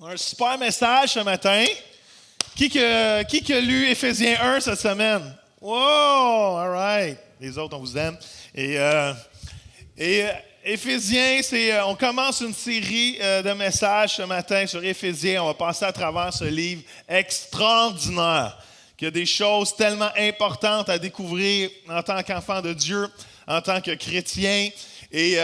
Un super message ce matin. Qui a lu Éphésiens 1 cette semaine? Wow! All right. Les autres, on vous aime. Et Éphésiens, on commence une série de messages ce matin sur Éphésiens. On va passer à travers ce livre extraordinaire, qui a des choses tellement importantes à découvrir en tant qu'enfant de Dieu, en tant que chrétien. Et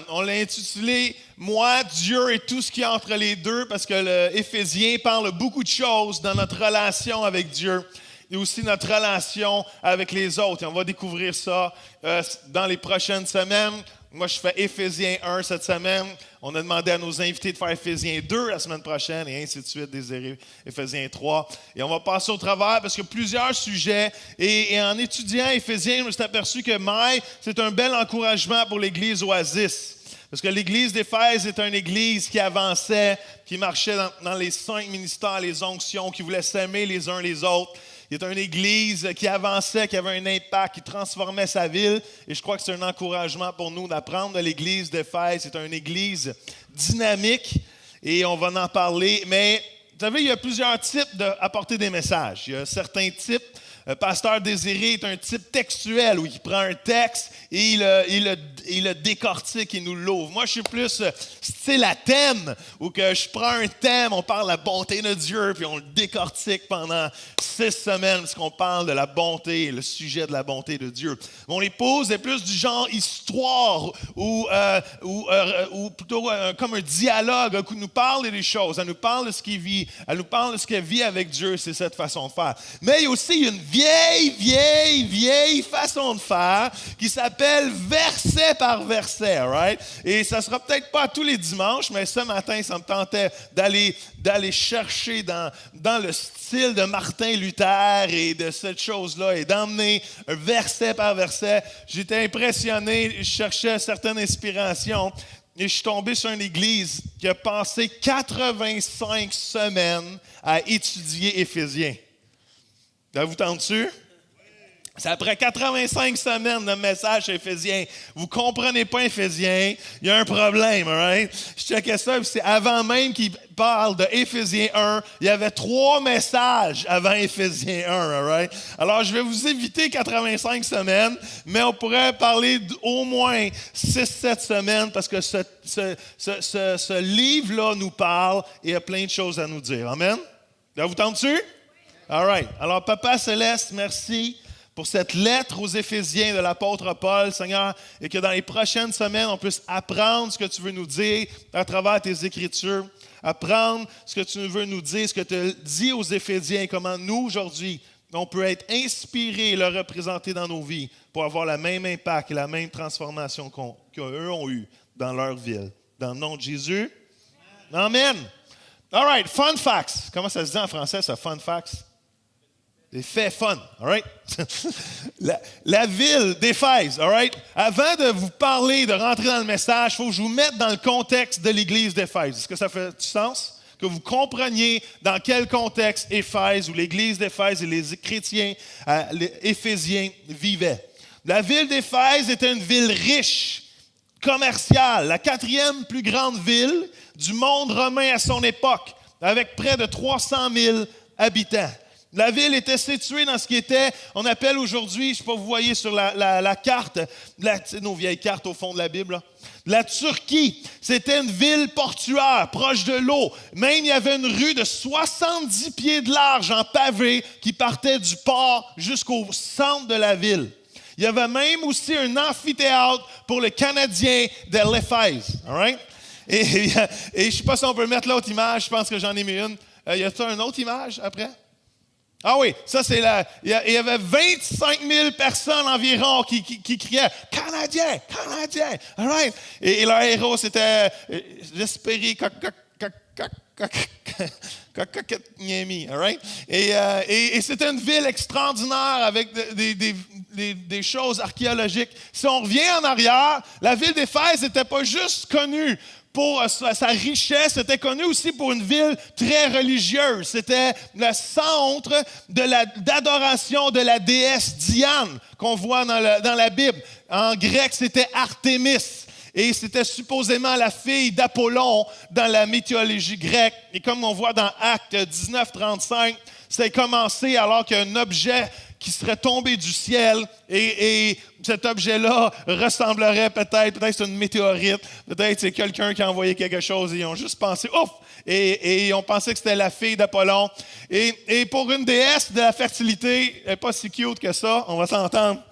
on l'a intitulé « Moi, Dieu et tout ce qui est entre les deux » parce que l'Éphésiens parle beaucoup de choses dans notre relation avec Dieu et aussi notre relation avec les autres. Et on va découvrir ça dans les prochaines semaines. Moi, je fais Éphésiens 1 cette semaine. On a demandé à nos invités de faire Éphésiens 2 la semaine prochaine et ainsi de suite, des Éphésiens 3. Et on va passer au travers parce qu'il y a plusieurs sujets. Et en étudiant Éphésiens, je me suis aperçu que Maï, c'est un bel encouragement pour l'Église Oasis. Parce que l'Église d'Éphèse est une Église qui avançait, qui marchait dans les 5 ministères, les onctions, qui voulait s'aimer les uns les autres. Il est une Église qui avançait, qui avait un impact, qui transformait sa ville. Et je crois que c'est un encouragement pour nous d'apprendre de l'Église d'Éphèse. C'est une Église dynamique et on va en parler. Mais vous savez, il y a plusieurs types d'apporter des messages. Il y a certains types. Pasteur Désiré est un type textuel où il prend un texte et il le décortique et nous l'ouvre. Moi, je suis plus style à thème où que je prends un thème, on parle de la bonté de Dieu puis on le décortique pendant 6 semaines parce qu'on parle de la bonté, le sujet de la bonté de Dieu. Mon épouse est plus du genre histoire ou plutôt comme un dialogue qui nous parle des choses. Elle nous parle de ce qu'il vit, elle nous parle de ce qu'elle vit avec Dieu. C'est cette façon de faire. Mais il y a aussi une vieille façon de faire qui s'appelle verset par verset, right? Et ça sera peut-être pas tous les dimanches, mais ce matin, ça me tentait d'aller chercher dans le style de Martin Luther et de cette chose-là et d'emmener un verset par verset. J'étais impressionné, je cherchais certaines inspirations et je suis tombé sur une église qui a passé 85 semaines à étudier Éphésiens. Ça vous tente-tu? C'est après 85 semaines de message Éphésiens. Vous ne comprenez pas Éphésiens, il y a un problème, all right? Je checkais ça, puis c'est avant même qu'il parle de Éphésiens 1, il y avait 3 messages avant Éphésiens 1, all right? Alors, je vais vous éviter 85 semaines, mais on pourrait parler d'au moins 6-7 semaines parce que ce livre-là nous parle et il y a plein de choses à nous dire. Amen? Ça vous tente-tu? All right. Alors, Papa Céleste, merci pour cette lettre aux Éphésiens de l'apôtre Paul, Seigneur, et que dans les prochaines semaines, on puisse apprendre ce que tu veux nous dire à travers tes Écritures, apprendre ce que tu veux nous dire, ce que tu dis aux Éphésiens, comment nous, aujourd'hui, on peut être inspirés et le représenter dans nos vies pour avoir le même impact et la même transformation qu'eux ont eu dans leur ville. Dans le nom de Jésus. Amen. All right, fun facts. Comment ça se dit en français, ça, fun facts? Des faits fun, all right? la ville d'Éphèse, all right? Avant de vous parler, de rentrer dans le message, il faut que je vous mette dans le contexte de l'église d'Éphèse. Est-ce que ça fait du sens? Que vous compreniez dans quel contexte Éphèse ou l'église d'Éphèse et les chrétiens les Éphésiens vivaient. La ville d'Éphèse était une ville riche, commerciale, la 4e plus grande ville du monde romain à son époque, avec près de 300 000 habitants. La ville était située dans ce qui était, on appelle aujourd'hui, je ne sais pas, vous voyez sur la carte, nos vieilles cartes au fond de la Bible, là, la Turquie. C'était une ville portuaire, proche de l'eau. Même, il y avait une rue de 70 pieds de large en pavé qui partait du port jusqu'au centre de la ville. Il y avait même aussi un amphithéâtre pour le Canadien de l'Éphèse. All right? Et je ne sais pas si on peut mettre l'autre image, je pense que j'en ai mis une. Y a-t-il une autre image après? Ah oui, ça c'est il y avait 25 000 personnes environ qui criaient « Canadien! Canadien! » All right? Et leur héros, c'était Jesperi Kokotniemi. All right? Et c'était une ville extraordinaire avec des choses archéologiques. Si on revient en arrière, la ville d'Éphèse n'était pas juste connue pour sa richesse, c'était connu aussi pour une ville très religieuse. C'était le centre d'adoration de la déesse Diane qu'on voit dans la Bible. En grec, c'était Artémis. Et c'était supposément la fille d'Apollon dans la mythologie grecque. Et comme on voit dans Actes 19:35, ça a commencé alors qu'un objet qui serait tombé du ciel et cet objet-là ressemblerait peut-être c'est une météorite, peut-être c'est quelqu'un qui a envoyé quelque chose et ils ont juste pensé, ouf! Et ils ont pensé que c'était la fille d'Apollon. Et pour une déesse de la fertilité, elle n'est pas si cute que ça, on va s'entendre.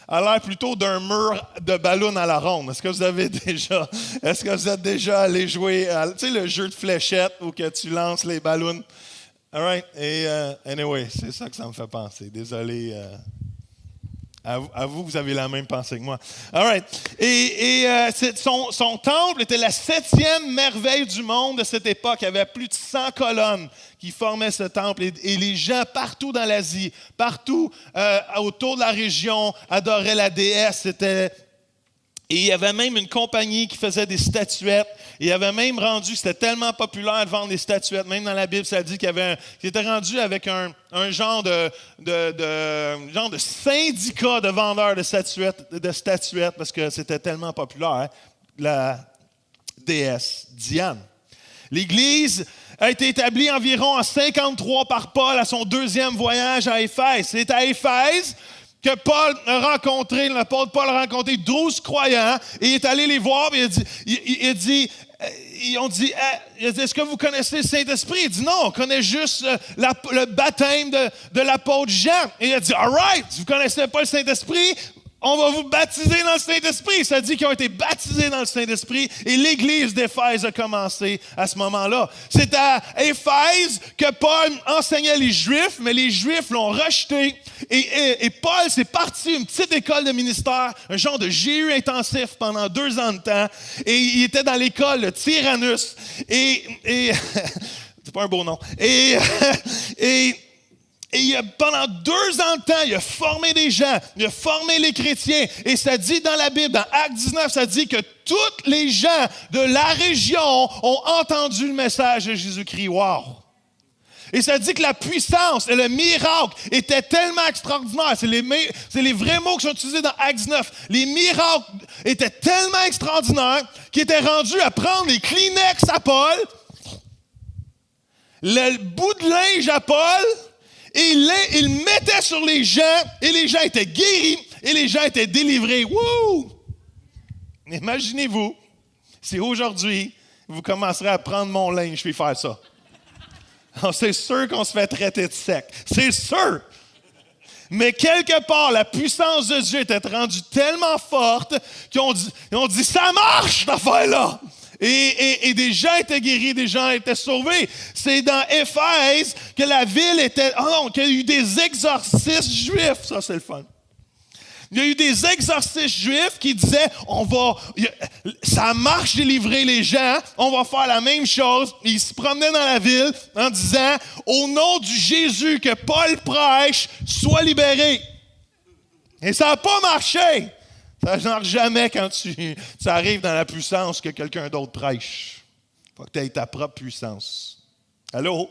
Elle a l'air plutôt d'un mur de ballon à la ronde. Est-ce que vous êtes déjà allé jouer à, tu sais, le jeu de fléchettes où que tu lances les ballons? All right. Et anyway, c'est ça que ça me fait penser. Désolé. À vous avez la même pensée que moi. All right. Et son temple était la 7e merveille du monde de cette époque. Il y avait plus de 100 colonnes qui formaient ce temple. Et les gens partout dans l'Asie, partout autour de la région, adoraient la déesse. Et il y avait même une compagnie qui faisait des statuettes. Et il avait même rendu, c'était tellement populaire de vendre des statuettes. Même dans la Bible, ça dit qu'il était rendu avec un genre de syndicat de vendeurs de statuettes parce que c'était tellement populaire, hein, la déesse Diane. L'Église a été établie environ en 53 par Paul à son 2e voyage à Éphèse. C'est à Éphèse que l'apôtre Paul a rencontré 12 croyants et il est allé les voir et ils ont dit, est-ce que vous connaissez le Saint-Esprit? Il dit, non, on connaît juste le baptême de l'apôtre Jean. Et il a dit, all right, vous ne connaissez pas le Saint-Esprit? On va vous baptiser dans le Saint-Esprit. Ça dit qu'ils ont été baptisés dans le Saint-Esprit et l'Église d'Éphèse a commencé à ce moment-là. C'est à Éphèse que Paul enseignait les Juifs, mais les Juifs l'ont rejeté. Et Paul, c'est parti une petite école de ministère, un genre de GU intensif pendant 2 ans de temps. Et il était dans l'école de Tyrannus. Et c'est pas un beau nom. Et pendant 2 ans de temps, il a formé des gens, il a formé les chrétiens. Et ça dit dans la Bible, dans Actes 19, ça dit que tous les gens de la région ont entendu le message de Jésus-Christ. Wow! Et ça dit que la puissance et le miracle étaient tellement extraordinaires. C'est les vrais mots qui sont utilisés dans Actes 19. Les miracles étaient tellement extraordinaires qu'ils étaient rendus à prendre les Kleenex à Paul, le bout de linge à Paul, et il le mettait sur les gens, et les gens étaient guéris, et les gens étaient délivrés. Wouh! Imaginez-vous, si aujourd'hui, vous commencerez à prendre mon linge, je vais faire ça. C'est sûr qu'on se fait traiter de sec. C'est sûr! Mais quelque part, la puissance de Dieu était rendue tellement forte qu'ils ont dit, ça marche, cette affaire-là! Et des gens étaient guéris, des gens étaient sauvés. C'est dans Éphèse que la ville était... qu'il y a eu des exorcistes juifs. Ça, c'est le fun. Il y a eu des exorcistes juifs qui disaient, ça marche délivrer les gens, on va faire la même chose. Ils se promenaient dans la ville en disant, au nom du Jésus que Paul prêche, sois libéré. Et ça n'a pas marché. Ça ne marche jamais quand tu arrives dans la puissance que quelqu'un d'autre prêche. Il faut que tu aies ta propre puissance. Allô?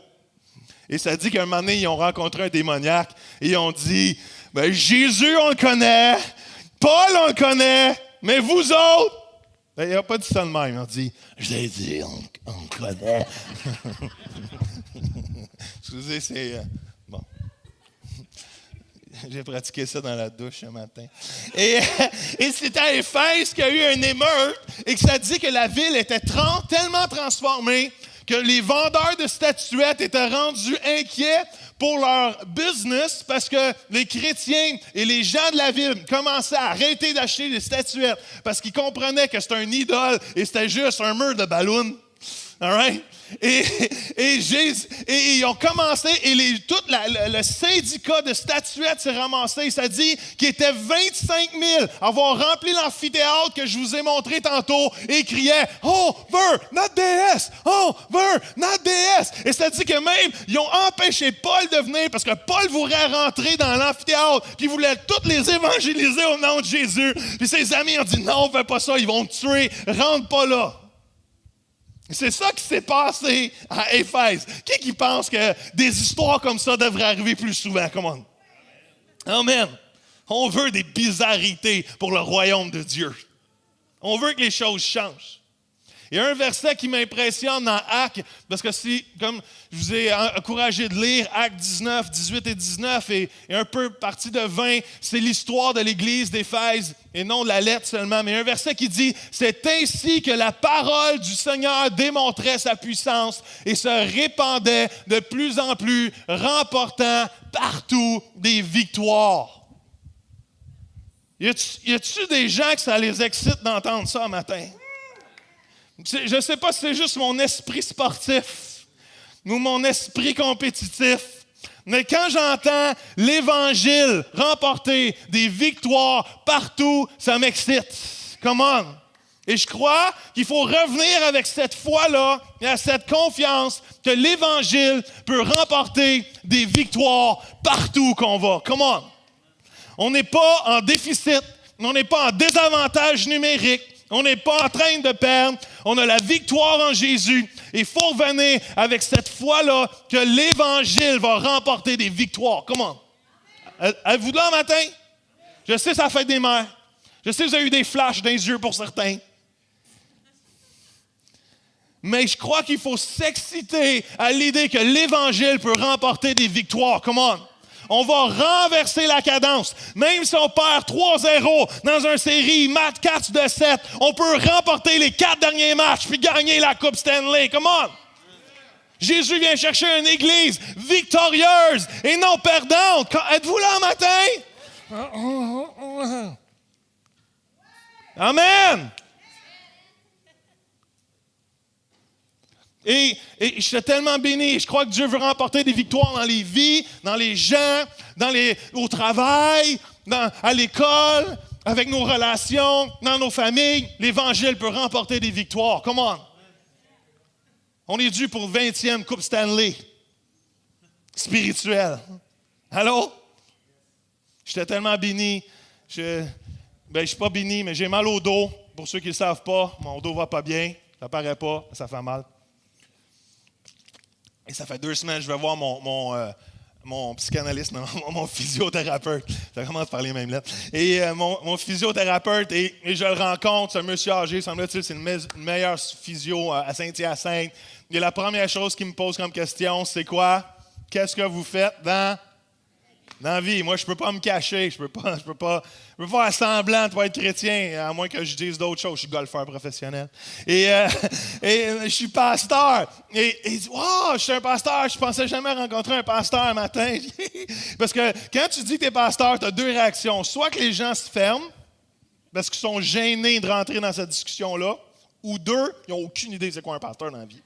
Et ça dit qu'à un moment donné, ils ont rencontré un démoniaque et ils ont dit, ben, Jésus, on le connaît, Paul, on le connaît, mais vous autres, ben, il n'a pas dit ça de même. Ils ont dit, je l'ai dit, on le connaît. Excusez, c'est... bon. J'ai pratiqué ça dans la douche ce matin. Et c'est à Éphèse qu'il y a eu un émeute et que ça dit que la ville était tellement transformée que les vendeurs de statuettes étaient rendus inquiets pour leur business parce que les chrétiens et les gens de la ville commençaient à arrêter d'acheter des statuettes parce qu'ils comprenaient que c'était un idole et c'était juste un mur de ballon. All right? Et ils ont commencé, et tout le syndicat de statuettes s'est ramassé. Ça dit qu'il était 25 000 à avoir rempli l'amphithéâtre que je vous ai montré tantôt et criaient « On veut notre déesse! On veut notre déesse! » Et ça dit que même, ils ont empêché Paul de venir parce que Paul voulait rentrer dans l'amphithéâtre puis il voulait tous les évangéliser au nom de Jésus. Puis ses amis ont dit « Non, on ne fait pas ça, ils vont te tuer, rentre pas là. » C'est ça qui s'est passé à Éphèse. Qui pense que des histoires comme ça devraient arriver plus souvent? Come on. Amen. On veut des bizarrités pour le royaume de Dieu. On veut que les choses changent. Il y a un verset qui m'impressionne dans Actes, parce que c'est comme je vous ai encouragé de lire Actes 19, 18 et 19, et un peu partie de 20, c'est l'histoire de l'Église d'Éphèse, et non de la lettre seulement, mais un verset qui dit « C'est ainsi que la parole du Seigneur démontrait sa puissance et se répandait de plus en plus, remportant partout des victoires. » Y a-tu des gens que ça les excite d'entendre ça un matin? Je ne sais pas si c'est juste mon esprit sportif ou mon esprit compétitif, mais quand j'entends l'Évangile remporter des victoires partout, ça m'excite. Come on! Et je crois qu'il faut revenir avec cette foi-là et à cette confiance que l'Évangile peut remporter des victoires partout qu'on va. Come on! On n'est pas en déficit, on n'est pas en désavantage numérique. On n'est pas en train de perdre. On a la victoire en Jésus. Il faut revenir avec cette foi-là que l'Évangile va remporter des victoires. Comment? Êtes-vous là le matin? Je sais, ça fait des mères. Je sais que vous avez eu des flashs dans les yeux pour certains. Mais je crois qu'il faut s'exciter à l'idée que l'Évangile peut remporter des victoires. Comment? On va renverser la cadence. Même si on perd 3-0 dans une série match 4 de 7, on peut remporter les 4 derniers matchs puis gagner la Coupe Stanley. Come on! Jésus vient chercher une église victorieuse et non perdante. Êtes-vous là un matin? Amen! Et je suis tellement béni. Je crois que Dieu veut remporter des victoires dans les vies, dans les gens, au travail, à l'école, avec nos relations, dans nos familles. L'Évangile peut remporter des victoires. Come on. On est dû pour le 20e Coupe Stanley spirituelle. Allô? J'étais tellement béni. Je ne suis pas béni, mais j'ai mal au dos. Pour ceux qui ne le savent pas, mon dos ne va pas bien. Ça ne paraît pas, ça fait mal. Et ça fait 2 semaines, je vais voir mon psychanalyste, non, mon physiothérapeute. Ça commence par les mêmes lettres. Et mon physiothérapeute, et je le rencontre, c'est un monsieur âgé, semble-t-il, c'est le meilleur physio à Saint-Hyacinthe. Et la première chose qu'il me pose comme question, c'est quoi? Qu'est-ce que vous faites dans la vie? Moi, je ne peux pas me cacher, je peux pas faire semblant de pas être chrétien, à moins que je dise d'autres choses. Je suis golfeur professionnel. Et je suis pasteur. Et il dit, wow, je suis un pasteur, je pensais jamais rencontrer un pasteur un matin. Parce que quand tu dis que tu es pasteur, tu as 2 réactions. Soit que les gens se ferment, parce qu'ils sont gênés de rentrer dans cette discussion-là, ou 2, ils n'ont aucune idée c'est quoi un pasteur dans la vie.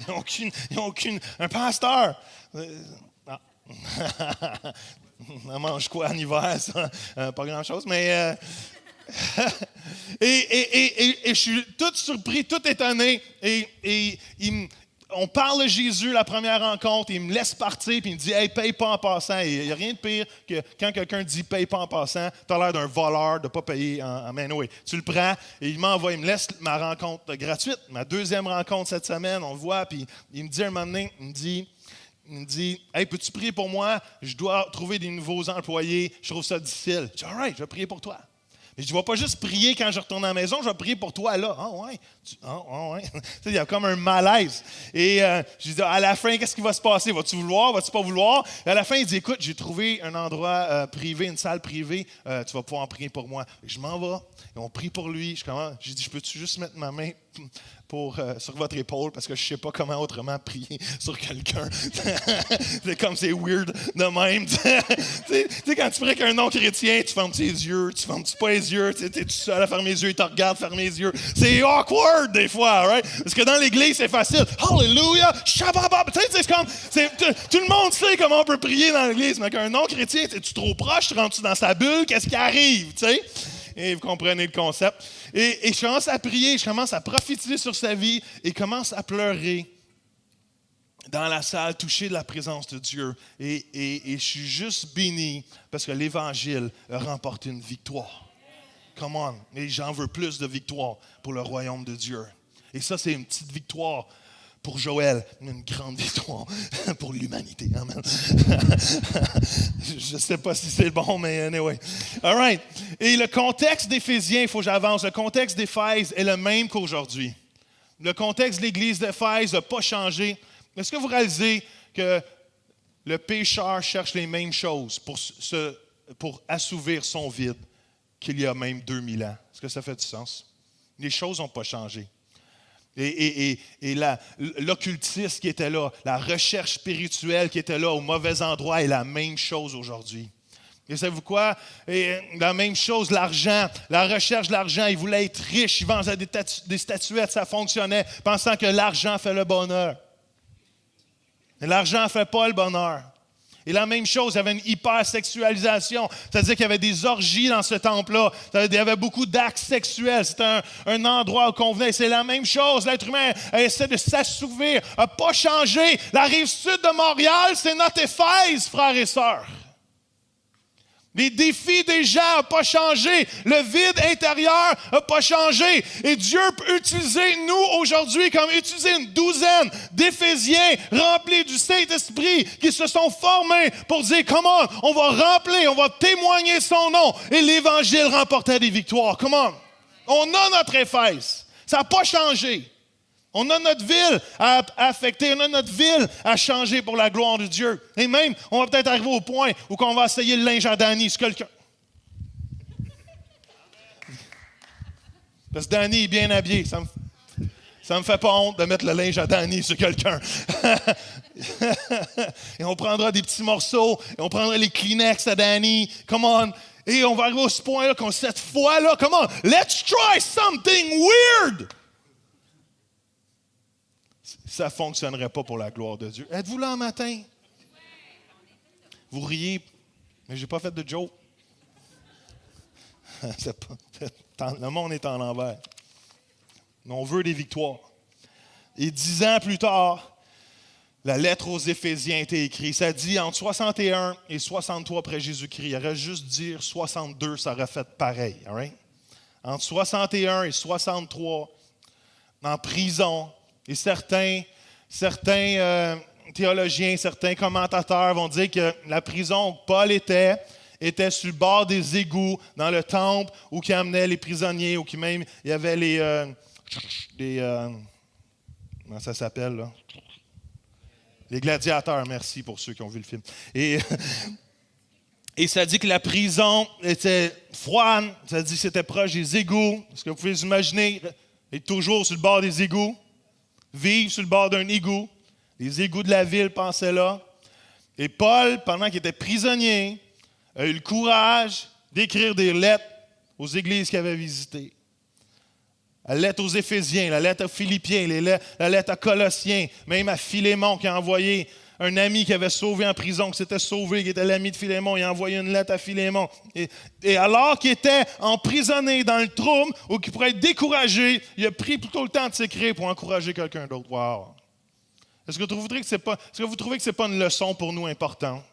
Ils n'ont aucune. Un pasteur. On mange quoi en hiver, ça? Pas grand-chose, mais... et je suis tout surpris, tout étonné. On parle de Jésus, la première rencontre, il me laisse partir, puis il me dit « Hey, paye pas en passant. » Il n'y a rien de pire que quand quelqu'un dit « Paye pas en passant », tu as l'air d'un voleur de ne pas payer en main. Oui, tu le prends, et il me laisse ma rencontre gratuite. Ma 2e rencontre cette semaine, on le voit, puis il me dit un moment donné, il me dit, « Hey, peux-tu prier pour moi? Je dois trouver des nouveaux employés. Je trouve ça difficile. » Je dis, « All right, je vais prier pour toi. » Mais je ne vais pas juste prier quand je retourne à la maison, je vais prier pour toi là. « Ah ouais? Ouais. » Il y a comme un malaise. Et je dis, à la fin, qu'est-ce qui va se passer? Vas-tu vouloir? Vas-tu pas vouloir? Et à la fin, il dit, « Écoute, j'ai trouvé un endroit privé, une salle privée. Tu vas pouvoir en prier pour moi. » Et je m'en vais. Et on prie pour lui. J'ai dit, « Je peux-tu juste mettre ma main sur votre épaule parce que je ne sais pas comment autrement prier sur quelqu'un. » C'est comme c'est weird de même. Tu sais, quand tu pries avec un non-chrétien, tu fermes tes yeux, tu fermes pas les yeux, tu es tout seul à fermer les yeux, il te regarde fermer les yeux. C'est awkward des fois, right? Parce que dans l'église, c'est facile. Hallelujah! Shabbat! Tu sais, c'est comme, tout le monde sait comment on peut prier dans l'église, mais qu'un non-chrétien, es-tu trop proche? Tu rentres dans sa bulle? Qu'est-ce qui arrive? Tu sais? Et vous comprenez le concept. Et je commence à prier, je commence à prophétiser sur sa vie et commence à pleurer dans la salle, touché de la présence de Dieu. Et je suis juste béni parce que l'Évangile a remporté une victoire. Come on. Et j'en veux plus de victoires pour le royaume de Dieu. Et ça, c'est une petite victoire pour Joël, une grande victoire pour l'humanité. Amen. Je ne sais pas si c'est bon, mais anyway. All right. Et le contexte d'Éphésiens, il faut que j'avance, le contexte d'Éphèse est le même qu'aujourd'hui. Le contexte de l'Église d'Éphèse n'a pas changé. Est-ce que vous réalisez que le pécheur cherche les mêmes choses pour assouvir son vide qu'il y a même 2000 ans? Est-ce que ça fait du sens? Les choses n'ont pas changé. Et l'occultisme qui était là, la recherche spirituelle qui était là au mauvais endroit est la même chose aujourd'hui. Et savez-vous quoi? Et la même chose, l'argent, la recherche de l'argent, il voulait être riche, il vendait des statuettes, ça fonctionnait, pensant que l'argent fait le bonheur. Mais l'argent ne fait pas le bonheur. Et la même chose, il y avait une hypersexualisation. C'est-à-dire qu'il y avait des orgies dans ce temple-là. Il y avait beaucoup d'actes sexuels. C'était un endroit où on venait. C'est la même chose. L'être humain essaie de s'assouvir, n'a pas changé. La rive sud de Montréal, c'est notre Éphèse, frères et sœurs. Les défis des gens n'ont pas changé. Le vide intérieur n'a pas changé. Et Dieu peut utiliser nous aujourd'hui comme utiliser une douzaine d'Éphésiens remplis du Saint-Esprit qui se sont formés pour dire, comment on va remplir, on va témoigner son nom. Et l'Évangile remportait des victoires. Comment? On a notre Éphèse. Ça n'a pas changé. On a notre ville à affecter, on a notre ville à changer pour la gloire de Dieu. Et même, on va peut-être arriver au point où on va essayer le linge à Danny sur quelqu'un. Parce que Danny est bien habillé. Ça me fait pas honte de mettre le linge à Danny sur quelqu'un. Et on prendra des petits morceaux, et on prendra les Kleenex à Danny. Come on. Et on va arriver à ce point-là, cette fois-là, come on, let's try something weird. Ça ne fonctionnerait pas pour la gloire de Dieu. Êtes-vous là un matin? Vous riez, mais je n'ai pas fait de joke. Le monde est en l'envers. Mais on veut des victoires. Et 10 ans plus tard, la lettre aux Éphésiens a été écrite. Ça dit entre 61 et 63 après Jésus-Christ. Il aurait juste dire 62, ça aurait fait pareil. All right? Entre 61 et 63, en prison. Et certains théologiens, certains commentateurs vont dire que la prison où Paul était sur le bord des égouts dans le temple où qui amenait les prisonniers, où même il y avait comment ça s'appelle là? Les gladiateurs, merci pour ceux qui ont vu le film. Et ça dit que la prison était froide, ça dit que c'était proche des égouts. Est-ce que vous pouvez imaginer être toujours sur le bord des égouts? Vivre sur le bord d'un égout. Les égouts de la ville passaient là. Et Paul, pendant qu'il était prisonnier, a eu le courage d'écrire des lettres aux églises qu'il avait visitées. La lettre aux Éphésiens, la lettre aux Philippiens, la lettre à Colossiens, même à Philémon qui a envoyé un ami qui avait sauvé en prison, qui s'était sauvé, qui était l'ami de Philémon, il a envoyé une lettre à Philémon. Et alors qu'il était emprisonné dans le trouble ou qu'il pourrait être découragé, il a pris plutôt le temps de s'écrire pour encourager quelqu'un d'autre. Wow! Est-ce que vous trouvez que ce n'est pas une leçon pour nous importante?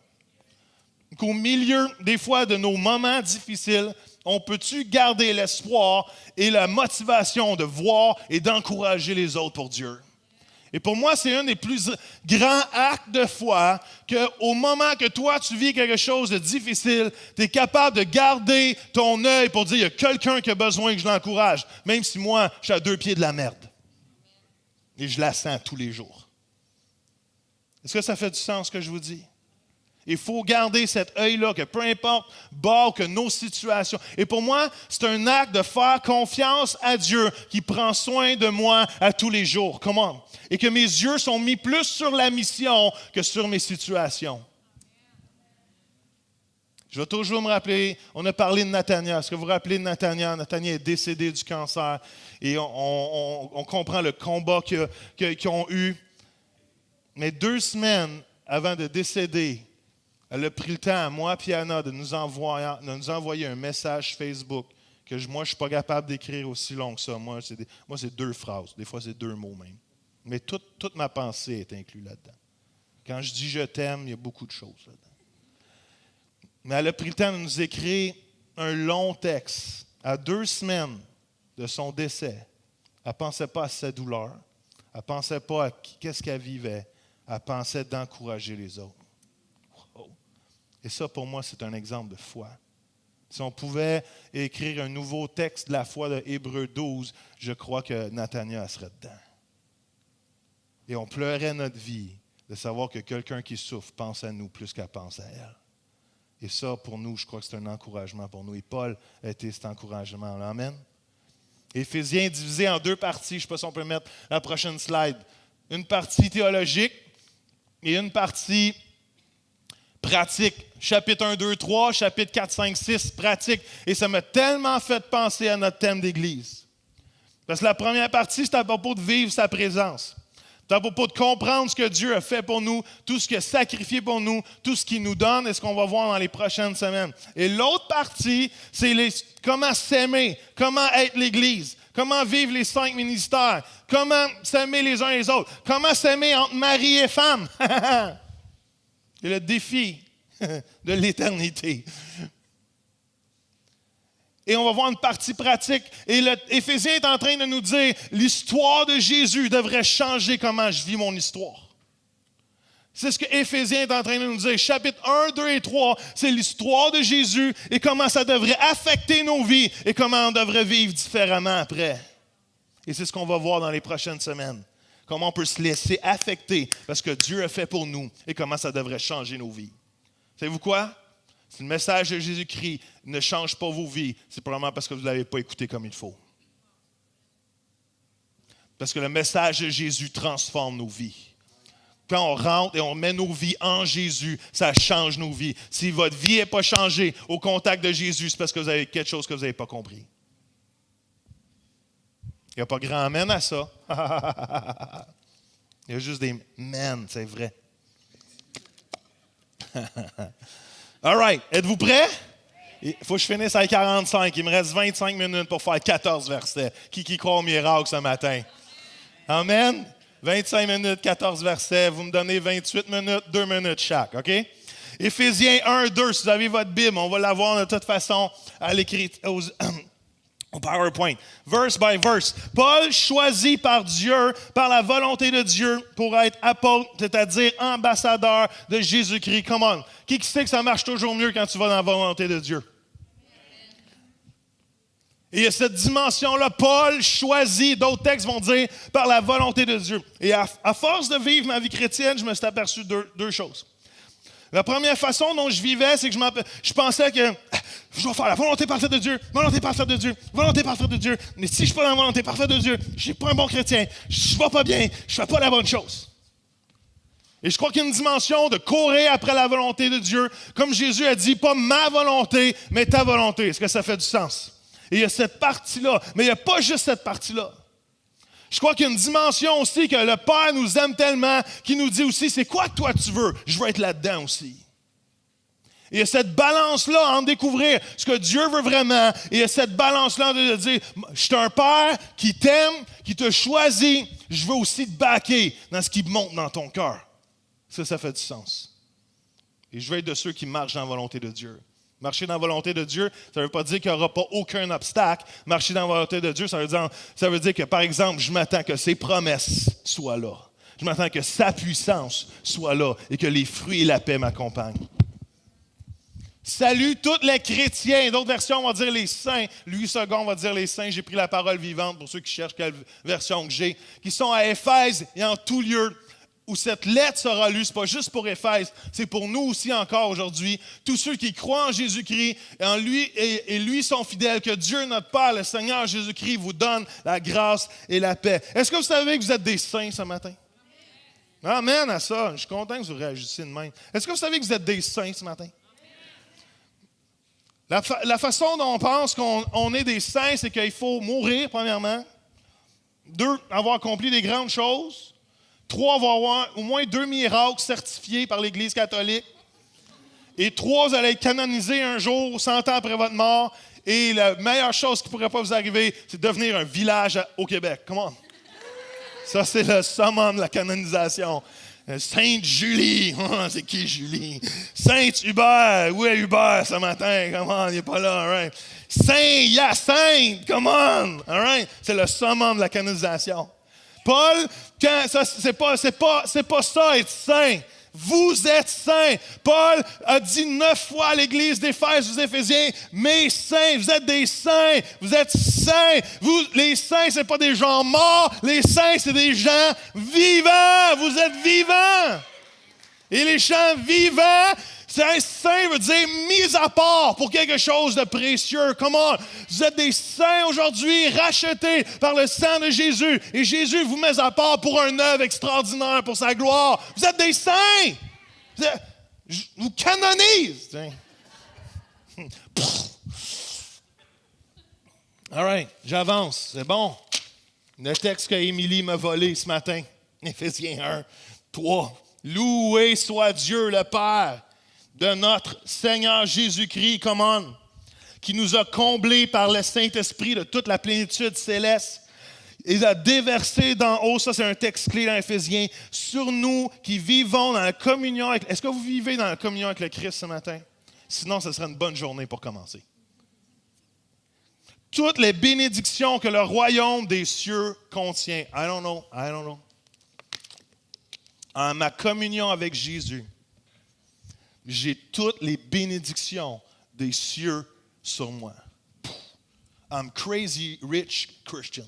Qu'au milieu, des fois, de nos moments difficiles, on peut-tu garder l'espoir et la motivation de voir et d'encourager les autres pour Dieu? Et pour moi, c'est un des plus grands actes de foi qu'au moment que toi, tu vis quelque chose de difficile, tu es capable de garder ton œil pour dire, il y a quelqu'un qui a besoin que je l'encourage, même si moi, je suis à 2 pieds de la merde. Et je la sens tous les jours. Est-ce que ça fait du sens ce que je vous dis? Il faut garder cet œil-là, que peu importe bord que nos situations. Et pour moi, c'est un acte de faire confiance à Dieu qui prend soin de moi à tous les jours. Comment? Et que mes yeux sont mis plus sur la mission que sur mes situations. Je vais toujours me rappeler, on a parlé de Nathania. Est-ce que vous vous rappelez de Nathania? Nathania est décédé du cancer. Et on comprend le combat qu'ils ont eu. Mais 2 semaines avant de décéder, elle a pris le temps, à moi et Anna, de nous envoyer un message Facebook que moi, je ne suis pas capable d'écrire aussi long que ça. Moi, c'est 2 phrases. Des fois, c'est 2 mots même. Mais toute ma pensée est inclue là-dedans. Quand je dis « je t'aime », il y a beaucoup de choses là-dedans. Mais elle a pris le temps de nous écrire un long texte. À 2 semaines de son décès, elle ne pensait pas à sa douleur. Elle ne pensait pas à qu'est-ce qu'elle vivait. Elle pensait d'encourager les autres. Wow. Et ça, pour moi, c'est un exemple de foi. Si on pouvait écrire un nouveau texte de la foi de Hébreux 12, je crois que Nathania serait dedans. Et on pleurait notre vie de savoir que quelqu'un qui souffre pense à nous plus qu'elle pense à elle. Et ça, pour nous, je crois que c'est un encouragement pour nous. Et Paul a été cet encouragement. Amen. Éphésiens est divisé en 2 parties. Je ne sais pas si on peut mettre la prochaine slide. Une partie théologique et une partie pratique. Chapitre 1, 2, 3, chapitre 4, 5, 6, pratique. Et ça m'a tellement fait penser à notre thème d'église. Parce que la première partie, c'est à propos de vivre sa présence. C'est à propos de comprendre ce que Dieu a fait pour nous, tout ce qu'il a sacrifié pour nous, tout ce qu'il nous donne et ce qu'on va voir dans les prochaines semaines. Et l'autre partie, c'est comment s'aimer, comment être l'Église, comment vivre les 5 ministères, comment s'aimer les uns les autres, comment s'aimer entre mari et femme. C'est le défi de l'éternité. Et on va voir une partie pratique. Et l'Éphésiens est en train de nous dire, l'histoire de Jésus devrait changer comment je vis mon histoire. C'est ce que Éphésiens est en train de nous dire. Chapitre 1, 2 et 3, c'est l'histoire de Jésus et comment ça devrait affecter nos vies et comment on devrait vivre différemment après. Et c'est ce qu'on va voir dans les prochaines semaines. Comment on peut se laisser affecter parce que Dieu a fait pour nous et comment ça devrait changer nos vies. Savez-vous quoi? Si le message de Jésus-Christ ne change pas vos vies, c'est probablement parce que vous ne l'avez pas écouté comme il faut. Parce que le message de Jésus transforme nos vies. Quand on rentre et on met nos vies en Jésus, ça change nos vies. Si votre vie n'est pas changée au contact de Jésus, c'est parce que vous avez quelque chose que vous n'avez pas compris. Il n'y a pas grand amen à ça. Il y a juste des men, c'est vrai. All right, êtes-vous prêts? Il faut que je finisse à 45. Il me reste 25 minutes pour faire 14 versets. Qui croit au miracle ce matin? Amen? 25 minutes, 14 versets. Vous me donnez 28 minutes, 2 minutes chaque, OK? Éphésiens 1, 2, si vous avez votre Bible, on va l'avoir de toute façon à l'écrit au PowerPoint. Verse by verse. Paul, choisi par Dieu, par la volonté de Dieu, pour être apôtre, c'est-à-dire ambassadeur de Jésus-Christ. Come on. Qui sait que ça marche toujours mieux quand tu vas dans la volonté de Dieu? Et il y a cette dimension-là, Paul choisi, d'autres textes vont dire, par la volonté de Dieu. Et à force de vivre ma vie chrétienne, je me suis aperçu deux choses. La première façon dont je vivais, c'est que je pensais que je dois faire la volonté parfaite de Dieu, volonté parfaite de Dieu, volonté parfaite de Dieu. Mais si je ne suis pas dans la volonté parfaite de Dieu, je ne suis pas un bon chrétien, je ne vais pas bien, je ne fais pas la bonne chose. Et je crois qu'il y a une dimension de courir après la volonté de Dieu. Comme Jésus a dit, pas ma volonté, mais ta volonté. Est-ce que ça fait du sens? Et il y a cette partie-là, mais il n'y a pas juste cette partie-là. Je crois qu'il y a une dimension aussi que le Père nous aime tellement qu'il nous dit aussi, c'est quoi que toi tu veux? Je veux être là-dedans aussi. Et il y a cette balance-là en découvrir ce que Dieu veut vraiment. Et il y a cette balance-là de dire, je suis un Père qui t'aime, qui te choisit. Je veux aussi te backer dans ce qui monte dans ton cœur. Ça fait du sens. Et je veux être de ceux qui marchent dans la volonté de Dieu. Marcher dans la volonté de Dieu, ça ne veut pas dire qu'il n'y aura pas aucun obstacle. Marcher dans la volonté de Dieu, ça veut dire que, par exemple, je m'attends que ses promesses soient là. Je m'attends que sa puissance soit là et que les fruits et la paix m'accompagnent. Salut tous les chrétiens. D'autres versions vont dire les saints. Louis II va dire les saints. J'ai pris la parole vivante pour ceux qui cherchent quelle version que j'ai. Qui sont à Éphèse et en tout lieu où cette lettre sera lue. Ce n'est pas juste pour Éphèse, c'est pour nous aussi encore aujourd'hui. Tous ceux qui croient en Jésus-Christ en lui, et lui sont fidèles. Que Dieu, notre Père, le Seigneur Jésus-Christ, vous donne la grâce et la paix. Est-ce que vous savez que vous êtes des saints ce matin? Amen à ça. Je suis content que vous réagissiez de même. Est-ce que vous savez que vous êtes des saints ce matin? La façon dont on pense qu'on est des saints, c'est qu'il faut mourir, premièrement. 2, avoir accompli des grandes choses. 3, avoir au moins 2 miracles certifiés par l'Église catholique. Et 3, vous allez être canonisé un jour, 100 ans après votre mort. Et la meilleure chose qui ne pourrait pas vous arriver, c'est de devenir un village au Québec. Come on. Ça, c'est le summum de la canonisation. Sainte Julie. Oh, c'est qui Julie? Sainte Hubert. Où est Hubert ce matin? Come on, il n'est pas là. All right. Saint Hyacinthe. Come on. All right. C'est le summum de la canonisation. Paul, c'est pas ça être saint. Vous êtes saints. Paul a dit 9 fois à l'Église d'Éphèse aux Éphésiens, mes saints, vous êtes des saints, vous êtes saints. Vous, les saints, c'est pas des gens morts, les saints, c'est des gens vivants. Vous êtes vivants. Et les gens vivants, c'est un saint veut dire mis à part pour quelque chose de précieux. Come on. Vous êtes des saints aujourd'hui, rachetés par le sang de Jésus. Et Jésus vous met à part pour un œuvre extraordinaire, pour sa gloire. Vous êtes des saints. Vous canonise. All right, j'avance. C'est bon. Le texte qu'Émilie m'a volé ce matin. Éphésiens 1, 3. Loué soit Dieu le Père de notre Seigneur Jésus-Christ, come on, qui nous a comblés par le Saint-Esprit de toute la plénitude céleste. Il a déversé d'en haut, ça c'est un texte clé dans Éphésiens, sur nous qui vivons dans la communion avec... Est-ce que vous vivez dans la communion avec le Christ ce matin? Sinon, ce serait une bonne journée pour commencer. Toutes les bénédictions que le royaume des cieux contient. I don't know. En ma communion avec Jésus, j'ai toutes les bénédictions des cieux sur moi. I'm crazy rich Christian.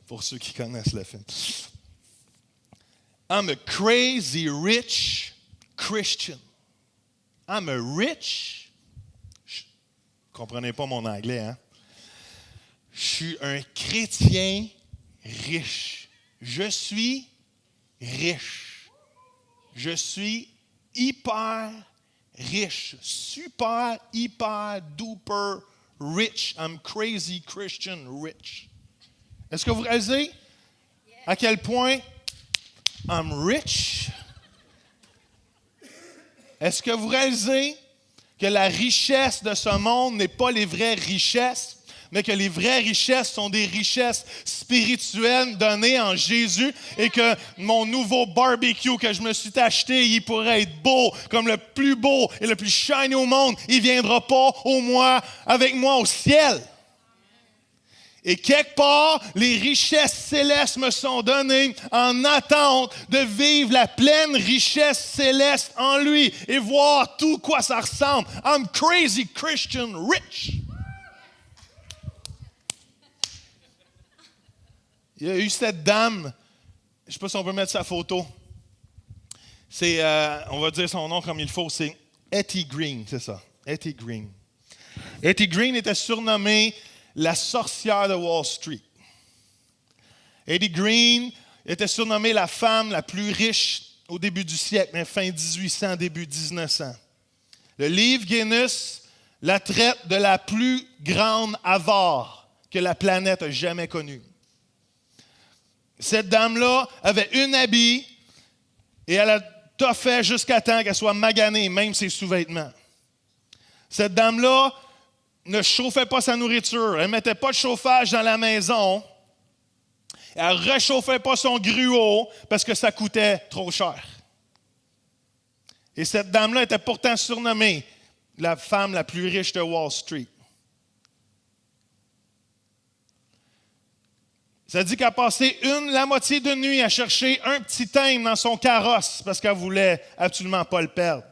Pour ceux qui connaissent le film. I'm a crazy rich Christian. I'm a rich. Vous ne comprenez pas mon anglais, hein? Je suis un chrétien riche. Je suis riche. Je suis hyper riche. Super, hyper, duper rich. I'm crazy Christian rich. Est-ce que vous réalisez à quel point I'm rich? Est-ce que vous réalisez que la richesse de ce monde n'est pas les vraies richesses, mais que les vraies richesses sont des richesses spirituelles données en Jésus et que mon nouveau barbecue que je me suis acheté, il pourrait être beau, comme le plus beau et le plus shiny au monde. Il ne viendra pas avec moi au ciel. Et quelque part, les richesses célestes me sont données en attente de vivre la pleine richesse céleste en lui et voir tout quoi ça ressemble. I'm crazy Christian rich. Il y a eu cette dame, je ne sais pas si on peut mettre sa photo. C'est, on va dire son nom comme il faut, c'est Etty Green, c'est ça. Etty Green. Etty Green était surnommée la sorcière de Wall Street. Etty Green était surnommée la femme la plus riche au début du siècle, fin 1800, début 1900. Le livre Guinness la traite de la plus grande avare que la planète a jamais connue. Cette dame-là avait une habit et elle a toffé jusqu'à temps qu'elle soit maganée, même ses sous-vêtements. Cette dame-là ne chauffait pas sa nourriture. Elle ne mettait pas de chauffage dans la maison. Elle ne réchauffait pas son gruau parce que ça coûtait trop cher. Et cette dame-là était pourtant surnommée la femme la plus riche de Wall Street. Ça dit qu'elle a passé la moitié de nuit à chercher un petit thème dans son carrosse parce qu'elle voulait absolument pas le perdre.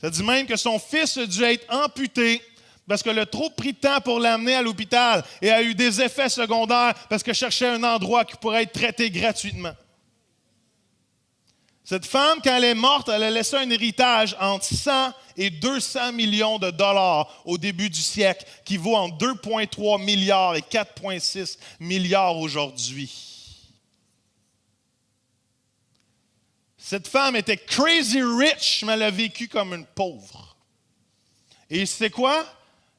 Ça dit même que son fils a dû être amputé parce qu'elle a trop pris de temps pour l'amener à l'hôpital et a eu des effets secondaires parce qu'elle cherchait un endroit qui pourrait être traité gratuitement. Cette femme, quand elle est morte, elle a laissé un héritage entre 100 et 200 millions de dollars au début du siècle, qui vaut entre 2,3 milliards et 4,6 milliards aujourd'hui. Cette femme était crazy rich, mais elle a vécu comme une pauvre. Et c'est quoi?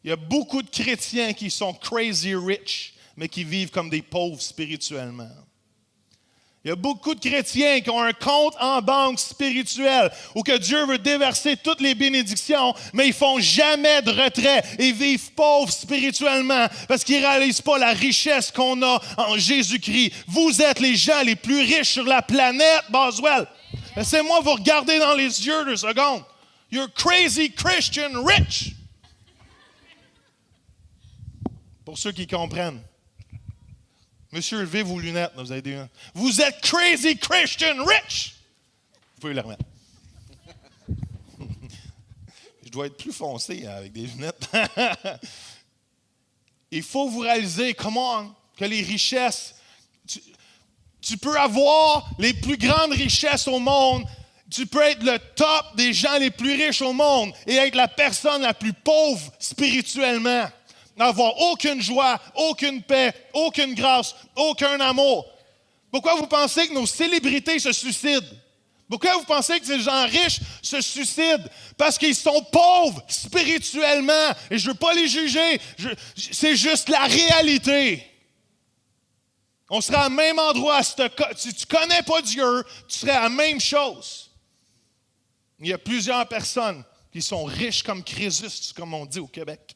Il y a beaucoup de chrétiens qui sont crazy rich, mais qui vivent comme des pauvres spirituellement. Il y a beaucoup de chrétiens qui ont un compte en banque spirituel où que Dieu veut déverser toutes les bénédictions, mais ils ne font jamais de retrait et vivent pauvres spirituellement parce qu'ils ne réalisent pas la richesse qu'on a en Jésus-Christ. Vous êtes les gens les plus riches sur la planète, Boswell. Laissez-moi vous regarder dans les yeux 2 secondes. You're crazy Christian rich. Pour ceux qui comprennent. Monsieur, levez vos lunettes. Vous avez des lunettes. Vous êtes crazy Christian rich. Vous pouvez les remettre. Je dois être plus foncé avec des lunettes. Il faut vous réaliser, come on, que les richesses, tu peux avoir les plus grandes richesses au monde, tu peux être le top des gens les plus riches au monde et être la personne la plus pauvre spirituellement. N'avoir aucune joie, aucune paix, aucune grâce, aucun amour. Pourquoi vous pensez que nos célébrités se suicident? Pourquoi vous pensez que ces gens riches se suicident? Parce qu'ils sont pauvres spirituellement. Et je ne veux pas les juger. C'est juste la réalité. On serait à même endroit. Si tu ne connais pas Dieu, tu serais à la même chose. Il y a plusieurs personnes qui sont riches comme Crésus, comme on dit au Québec,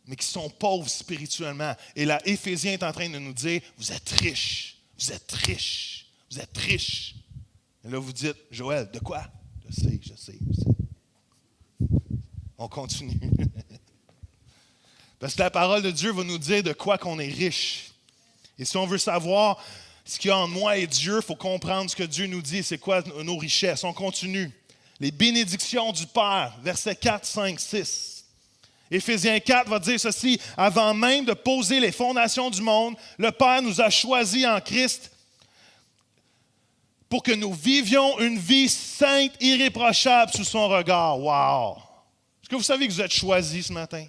mais qui sont pauvres spirituellement. Et là, Éphésiens est en train de nous dire, vous êtes riches, vous êtes riches, vous êtes riches. Et là, vous dites, Joël, de quoi? Je sais. On continue. Parce que la parole de Dieu va nous dire de quoi qu'on est riche. Et si on veut savoir ce qu'il y a en moi et Dieu, il faut comprendre ce que Dieu nous dit, c'est quoi nos richesses. On continue. Les bénédictions du Père, versets 4, 5, 6. Éphésiens 4 va dire ceci, « Avant même de poser les fondations du monde, le Père nous a choisis en Christ pour que nous vivions une vie sainte, irréprochable sous son regard. » Wow! Est-ce que vous savez que vous êtes choisis ce matin?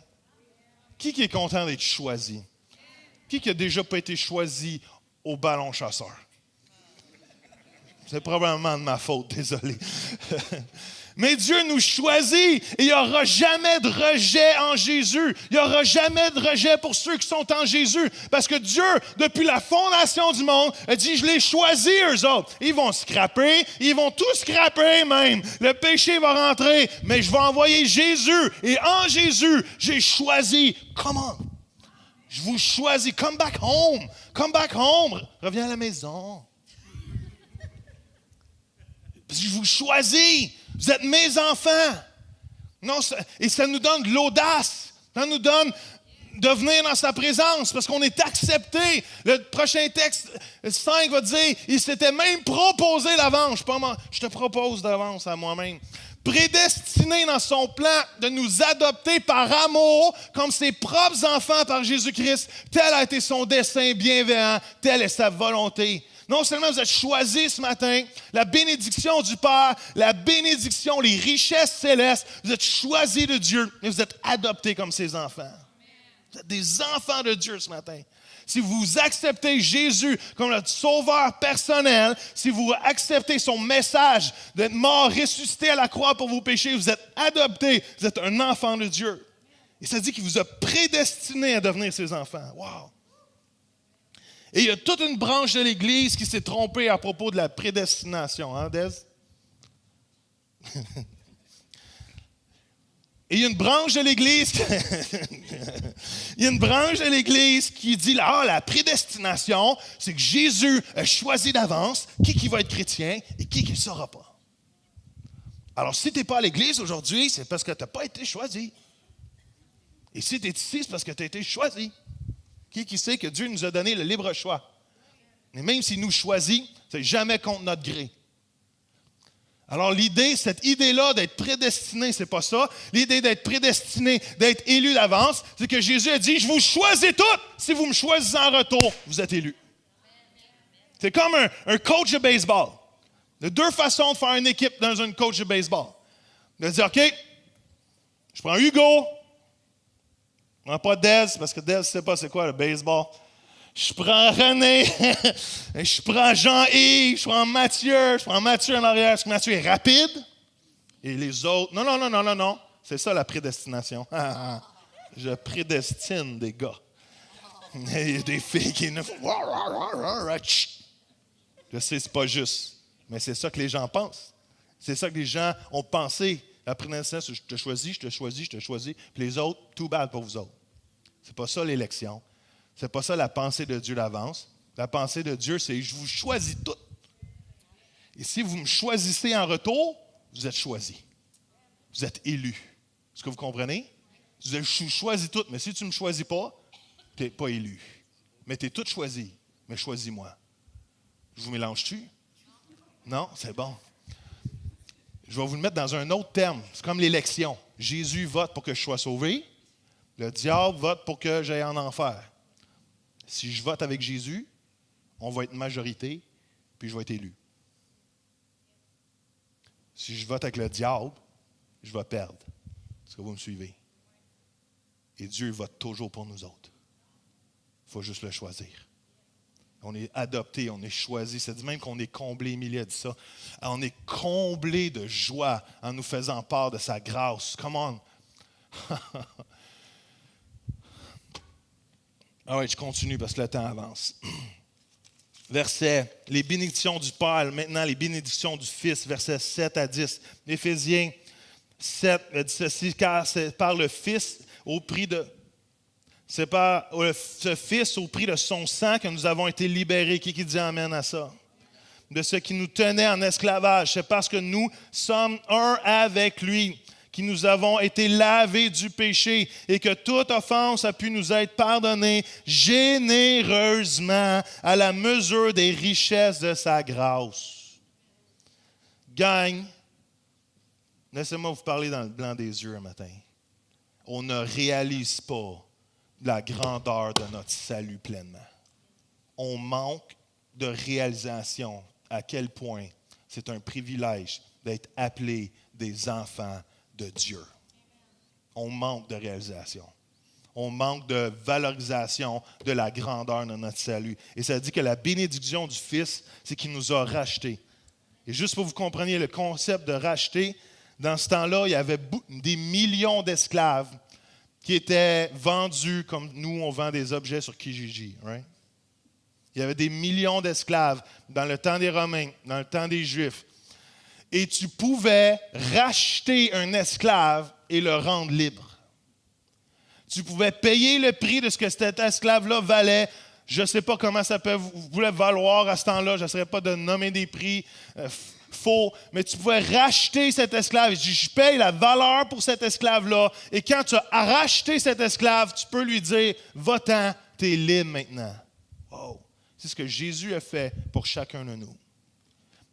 Qui est content d'être choisi? Qui n'a déjà pas été choisi au ballon chasseur? C'est probablement de ma faute, désolé. Mais Dieu nous choisit et il n'y aura jamais de rejet en Jésus. Il n'y aura jamais de rejet pour ceux qui sont en Jésus. Parce que Dieu, depuis la fondation du monde, a dit, je les choisis eux autres. Ils vont scraper, ils vont tout scraper même. Le péché va rentrer, mais je vais envoyer Jésus. Et en Jésus, j'ai choisi. Come on. Je vous choisis. Come back home. Come back home. Reviens à la maison. Parce que je vous choisis. Vous êtes mes enfants. Non, et ça nous donne de l'audace. Ça nous donne de venir dans sa présence parce qu'on est accepté. Le prochain texte, 5, va dire, il s'était même proposé d'avance. Je te propose d'avance à moi-même. Prédestiné dans son plan de nous adopter par amour comme ses propres enfants par Jésus-Christ. Tel a été son dessein bienveillant. Telle est sa volonté. Non seulement vous êtes choisis ce matin, la bénédiction du Père, la bénédiction, les richesses célestes, vous êtes choisis de Dieu et vous êtes adoptés comme ses enfants. Vous êtes des enfants de Dieu ce matin. Si vous acceptez Jésus comme notre sauveur personnel, si vous acceptez son message d'être mort, ressuscité à la croix pour vos péchés, vous êtes adoptés, vous êtes un enfant de Dieu. Et ça dit qu'il vous a prédestiné à devenir ses enfants. Wow! Et il y a toute une branche de l'Église qui s'est trompée à propos de la prédestination, hein, Des? Et il y a une branche de l'Église, qui dit là, la prédestination, c'est que Jésus a choisi d'avance qui va être chrétien et qui ne sera pas. Alors, si tu n'es pas à l'Église aujourd'hui, c'est parce que tu n'as pas été choisi. Et si tu es ici, c'est parce que tu as été choisi. Qui sait que Dieu nous a donné le libre choix? Mais même s'il nous choisit, ce n'est jamais contre notre gré. Alors cette idée-là d'être prédestiné, c'est pas ça. L'idée d'être prédestiné, d'être élu d'avance, c'est que Jésus a dit, je vous choisis toutes. Si vous me choisissez en retour, vous êtes élus. C'est comme un coach de baseball. Il y a deux façons de faire une équipe dans un coach de baseball. De dire, OK, je prends Hugo, je ne prends pas Dez, parce que Dez ne sait pas c'est quoi le baseball. Je prends René, je prends Jean-Yves, je prends Mathieu en arrière, parce que Mathieu est rapide. Et les autres, non. C'est ça la prédestination. Je prédestine des gars. Il y a des filles qui ne font. Je sais, c'est pas juste. Mais c'est ça que les gens pensent. C'est ça que les gens ont pensé. La prédestination, je te choisis. Puis les autres, tout bad pour vous autres. C'est pas ça l'élection. C'est pas ça la pensée de Dieu d'avance. La pensée de Dieu, c'est je vous choisis toutes. Et si vous me choisissez en retour, vous êtes choisis. Vous êtes élus. Est-ce que vous comprenez? Je vous choisis toutes, mais si tu ne me choisis pas, Tu n'es pas élu. Mais tu es tout choisi. Mais choisis-moi. Je vous mélange-tu? Non? C'est bon. Je vais vous le mettre dans un autre terme. C'est comme l'élection. Jésus vote pour que je sois sauvé. Le diable vote pour que j'aille en enfer. Si je vote avec Jésus, on va être majorité, puis je vais être élu. Si je vote avec le diable, je vais perdre. Est-ce que vous me suivez? Et Dieu vote toujours pour nous autres. Il faut juste le choisir. On est adopté, on est choisi. Ça dit même qu'on est comblé, Émilie a dit ça. On est comblé de joie en nous faisant part de sa grâce. Come on! Ah ouais, je continue parce que le temps avance. Verset, les bénédictions du Père, maintenant les bénédictions du Fils, versets 7 à 10. Éphésiens 7 dit ceci, car c'est par le Fils au prix de... C'est par ce Fils au prix de son sang que nous avons été libérés. Qui dit amen à ça? De ce qui nous tenait en esclavage. C'est parce que nous sommes un avec lui, qui nous avons été lavés du péché et que toute offense a pu nous être pardonnée généreusement à la mesure des richesses de sa grâce. Gang, laissez-moi vous parler dans le blanc des yeux un matin. On ne réalise pas la grandeur de notre salut pleinement. On manque de réalisation à quel point c'est un privilège d'être appelé des enfants de Dieu. On manque de réalisation. On manque de valorisation de la grandeur de notre salut. Et ça dit que la bénédiction du Fils, c'est qu'il nous a rachetés. Et juste pour que vous compreniez le concept de racheter, dans ce temps-là, il y avait des millions d'esclaves qui étaient vendus comme nous, on vend des objets sur Kijiji. Right? Il y avait des millions d'esclaves dans le temps des Romains, dans le temps des Juifs. Et tu pouvais racheter un esclave et le rendre libre. Tu pouvais payer le prix de ce que cet esclave-là valait. Je ne sais pas comment ça voulait valoir à ce temps-là. Je n'essaierai pas de nommer des prix faux, mais tu pouvais racheter cet esclave. Je paye la valeur pour cet esclave-là. Et quand tu as racheté cet esclave, tu peux lui dire, va-t'en, tu es libre maintenant. Wow. C'est ce que Jésus a fait pour chacun de nous.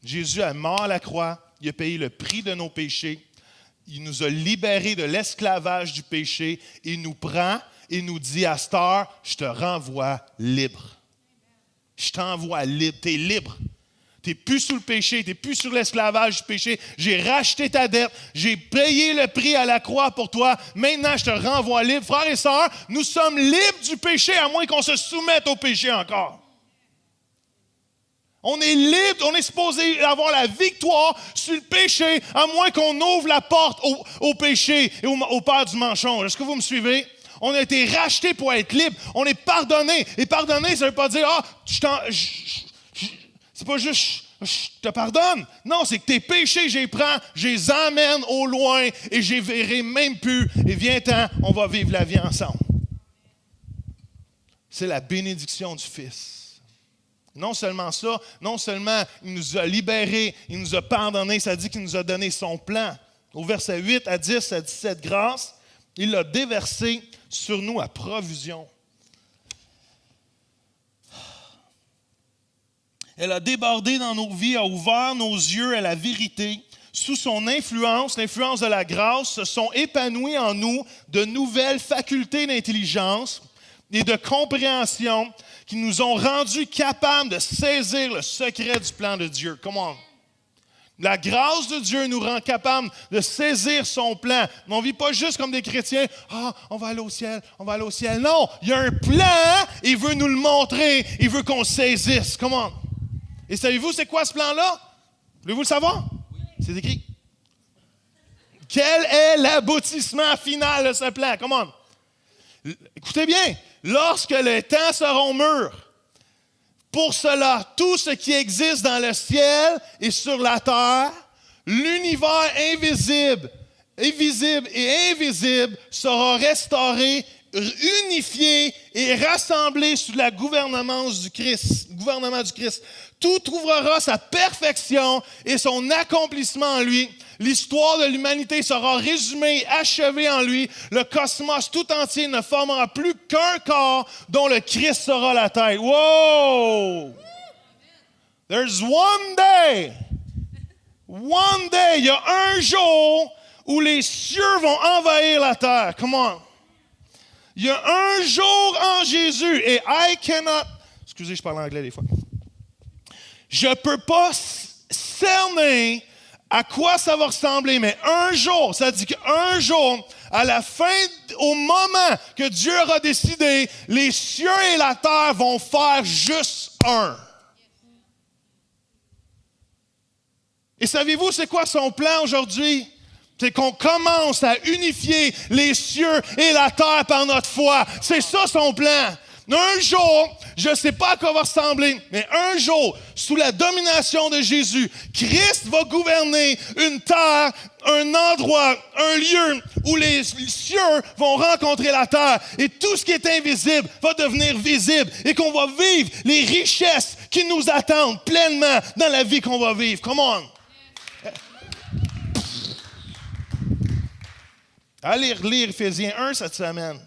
Jésus est mort à la croix. Il a payé le prix de nos péchés. Il nous a libérés de l'esclavage du péché. Il nous prend et nous dit à cette heure, je te renvoie libre. Je t'envoie libre. Tu es libre. Tu n'es plus sous le péché. Tu n'es plus sur l'esclavage du péché. J'ai racheté ta dette. J'ai payé le prix à la croix pour toi. Maintenant, je te renvoie libre. Frères et sœurs, nous sommes libres du péché à moins qu'on se soumette au péché encore. On est libre, on est supposé avoir la victoire sur le péché, à moins qu'on ouvre la porte au péché et au père du mensonge. Est-ce que vous me suivez? On a été rachetés pour être libre. On est pardonné. Et pardonner, ça ne veut pas dire, c'est pas juste, je te pardonne. Non, c'est que tes péchés, je les prends, je les emmène au loin et je les verrai même plus. Et viens-t'en, on va vivre la vie ensemble. C'est la bénédiction du Fils. Non seulement ça, non seulement il nous a libérés, il nous a pardonnés, ça dit qu'il nous a donné son plan. Au verset 8 à 10, ça dit cette grâce, il l'a déversée sur nous à provision. Elle a débordé dans nos vies, a ouvert nos yeux à la vérité. Sous son influence, l'influence de la grâce, se sont épanouies en nous de nouvelles facultés d'intelligence et de compréhension qui nous ont rendus capables de saisir le secret du plan de Dieu. Come on. La grâce de Dieu nous rend capables de saisir son plan. Mais on ne vit pas juste comme des chrétiens. On va aller au ciel, on va aller au ciel. Non, il y a un plan, il veut nous le montrer, il veut qu'on saisisse. Come on. Et savez-vous, c'est quoi ce plan-là? Voulez-vous le savoir? Oui. C'est écrit. Quel est l'aboutissement final de ce plan? Come on. Écoutez bien. Lorsque les temps seront mûrs, pour cela, tout ce qui existe dans le ciel et sur la terre, l'univers visible et invisible sera restauré, unifié et rassemblé sous la gouvernement du Christ. Tout trouvera sa perfection et son accomplissement en lui. L'histoire de l'humanité sera résumée, achevée en lui. Le cosmos tout entier ne formera plus qu'un corps dont le Christ sera la tête. Wow! There's one day. Il y a un jour où les cieux vont envahir la terre. Come on. Il y a un jour en Jésus et excusez, je parle anglais des fois. Je ne peux pas cerner à quoi ça va ressembler, mais un jour, ça dit qu'un jour, à la fin, au moment que Dieu aura décidé, les cieux et la terre vont faire juste un. Et savez-vous, c'est quoi son plan aujourd'hui? C'est qu'on commence à unifier les cieux et la terre par notre foi. C'est ça son plan. Un jour, je ne sais pas à quoi va ressembler, mais un jour, sous la domination de Jésus, Christ va gouverner une terre, un endroit, un lieu où les cieux vont rencontrer la terre et tout ce qui est invisible va devenir visible et qu'on va vivre les richesses qui nous attendent pleinement dans la vie qu'on va vivre. Come on! Allez relire Éphésiens 1 cette semaine.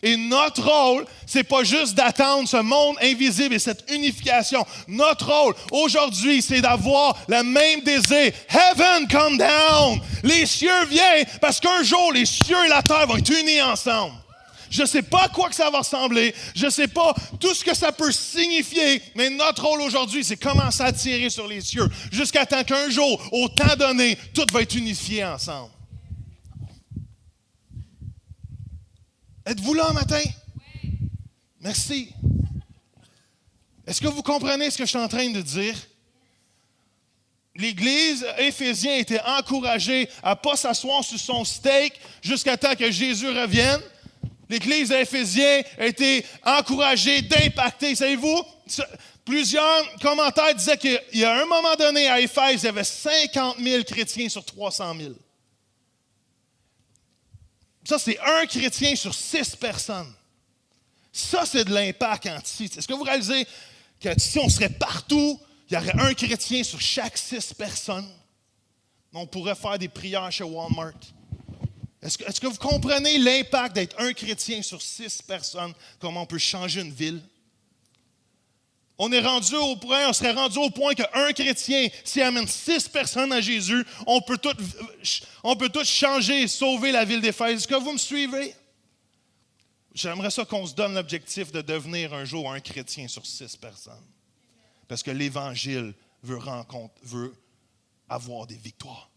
Et notre rôle, c'est pas juste d'attendre ce monde invisible et cette unification. Notre rôle, aujourd'hui, c'est d'avoir le même désir. Heaven come down! Les cieux viennent parce qu'un jour, les cieux et la terre vont être unis ensemble. Je ne sais pas à quoi que ça va ressembler. Je ne sais pas tout ce que ça peut signifier. Mais notre rôle aujourd'hui, c'est commencer à tirer sur les cieux jusqu'à temps qu'un jour, au temps donné, tout va être unifié ensemble. Êtes-vous là un matin? Oui. Merci. Est-ce que vous comprenez ce que je suis en train de dire? L'Église Éphésiens était encouragée à ne pas s'asseoir sur son steak jusqu'à temps que Jésus revienne. L'Église Éphésiens a été encouragée d'impacter. Savez-vous, plusieurs commentaires disaient qu'il y a un moment donné à Éphèse, il y avait 50 000 chrétiens sur 300 000. Ça, c'est un chrétien sur 6 personnes. Ça, c'est de l'impact anti. Est-ce que vous réalisez que si on serait partout, il y aurait un chrétien sur chaque 6 personnes? On pourrait faire des prières chez Walmart. Est-ce que vous comprenez l'impact d'être un chrétien sur 6 personnes, comment on peut changer une ville? On serait rendu au point qu'un chrétien, s'il amène 6 personnes à Jésus, on peut tout changer et sauver la ville d'Éphèse. Est-ce que vous me suivez? J'aimerais ça qu'on se donne l'objectif de devenir un jour un chrétien sur 6 personnes. Parce que l'Évangile veut avoir des victoires.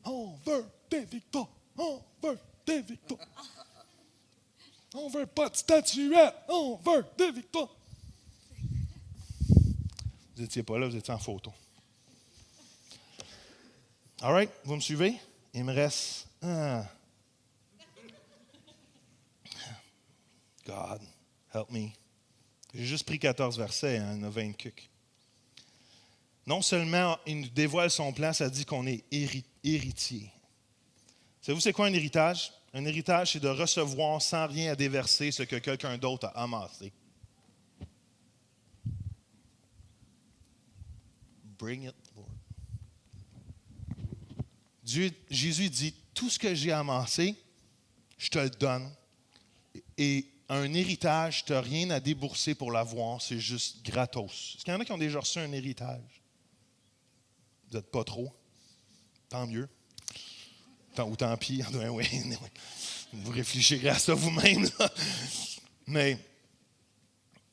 On veut des victoires. On veut des victoires. On veut pas de statuette. On veut des victoires. Vous n'étiez pas là, vous étiez en photo. All right, vous me suivez? Il me reste... God, help me. J'ai juste pris 14 versets, il y en a 20 cucs. Non seulement il nous dévoile son plan, ça dit qu'on est héritier. Savez-vous c'est quoi un héritage? Un héritage, c'est de recevoir sans rien à déverser ce que quelqu'un d'autre a amassé. Bring it, Lord. Jésus dit, tout ce que j'ai amassé, je te le donne. Et un héritage, tu n'as rien à débourser pour l'avoir, c'est juste gratos. Est-ce qu'il y en a qui ont déjà reçu un héritage? Vous n'êtes pas trop? Tant mieux. Ou tant pis. Oui. Vous réfléchirez à ça vous-même. Là. Mais,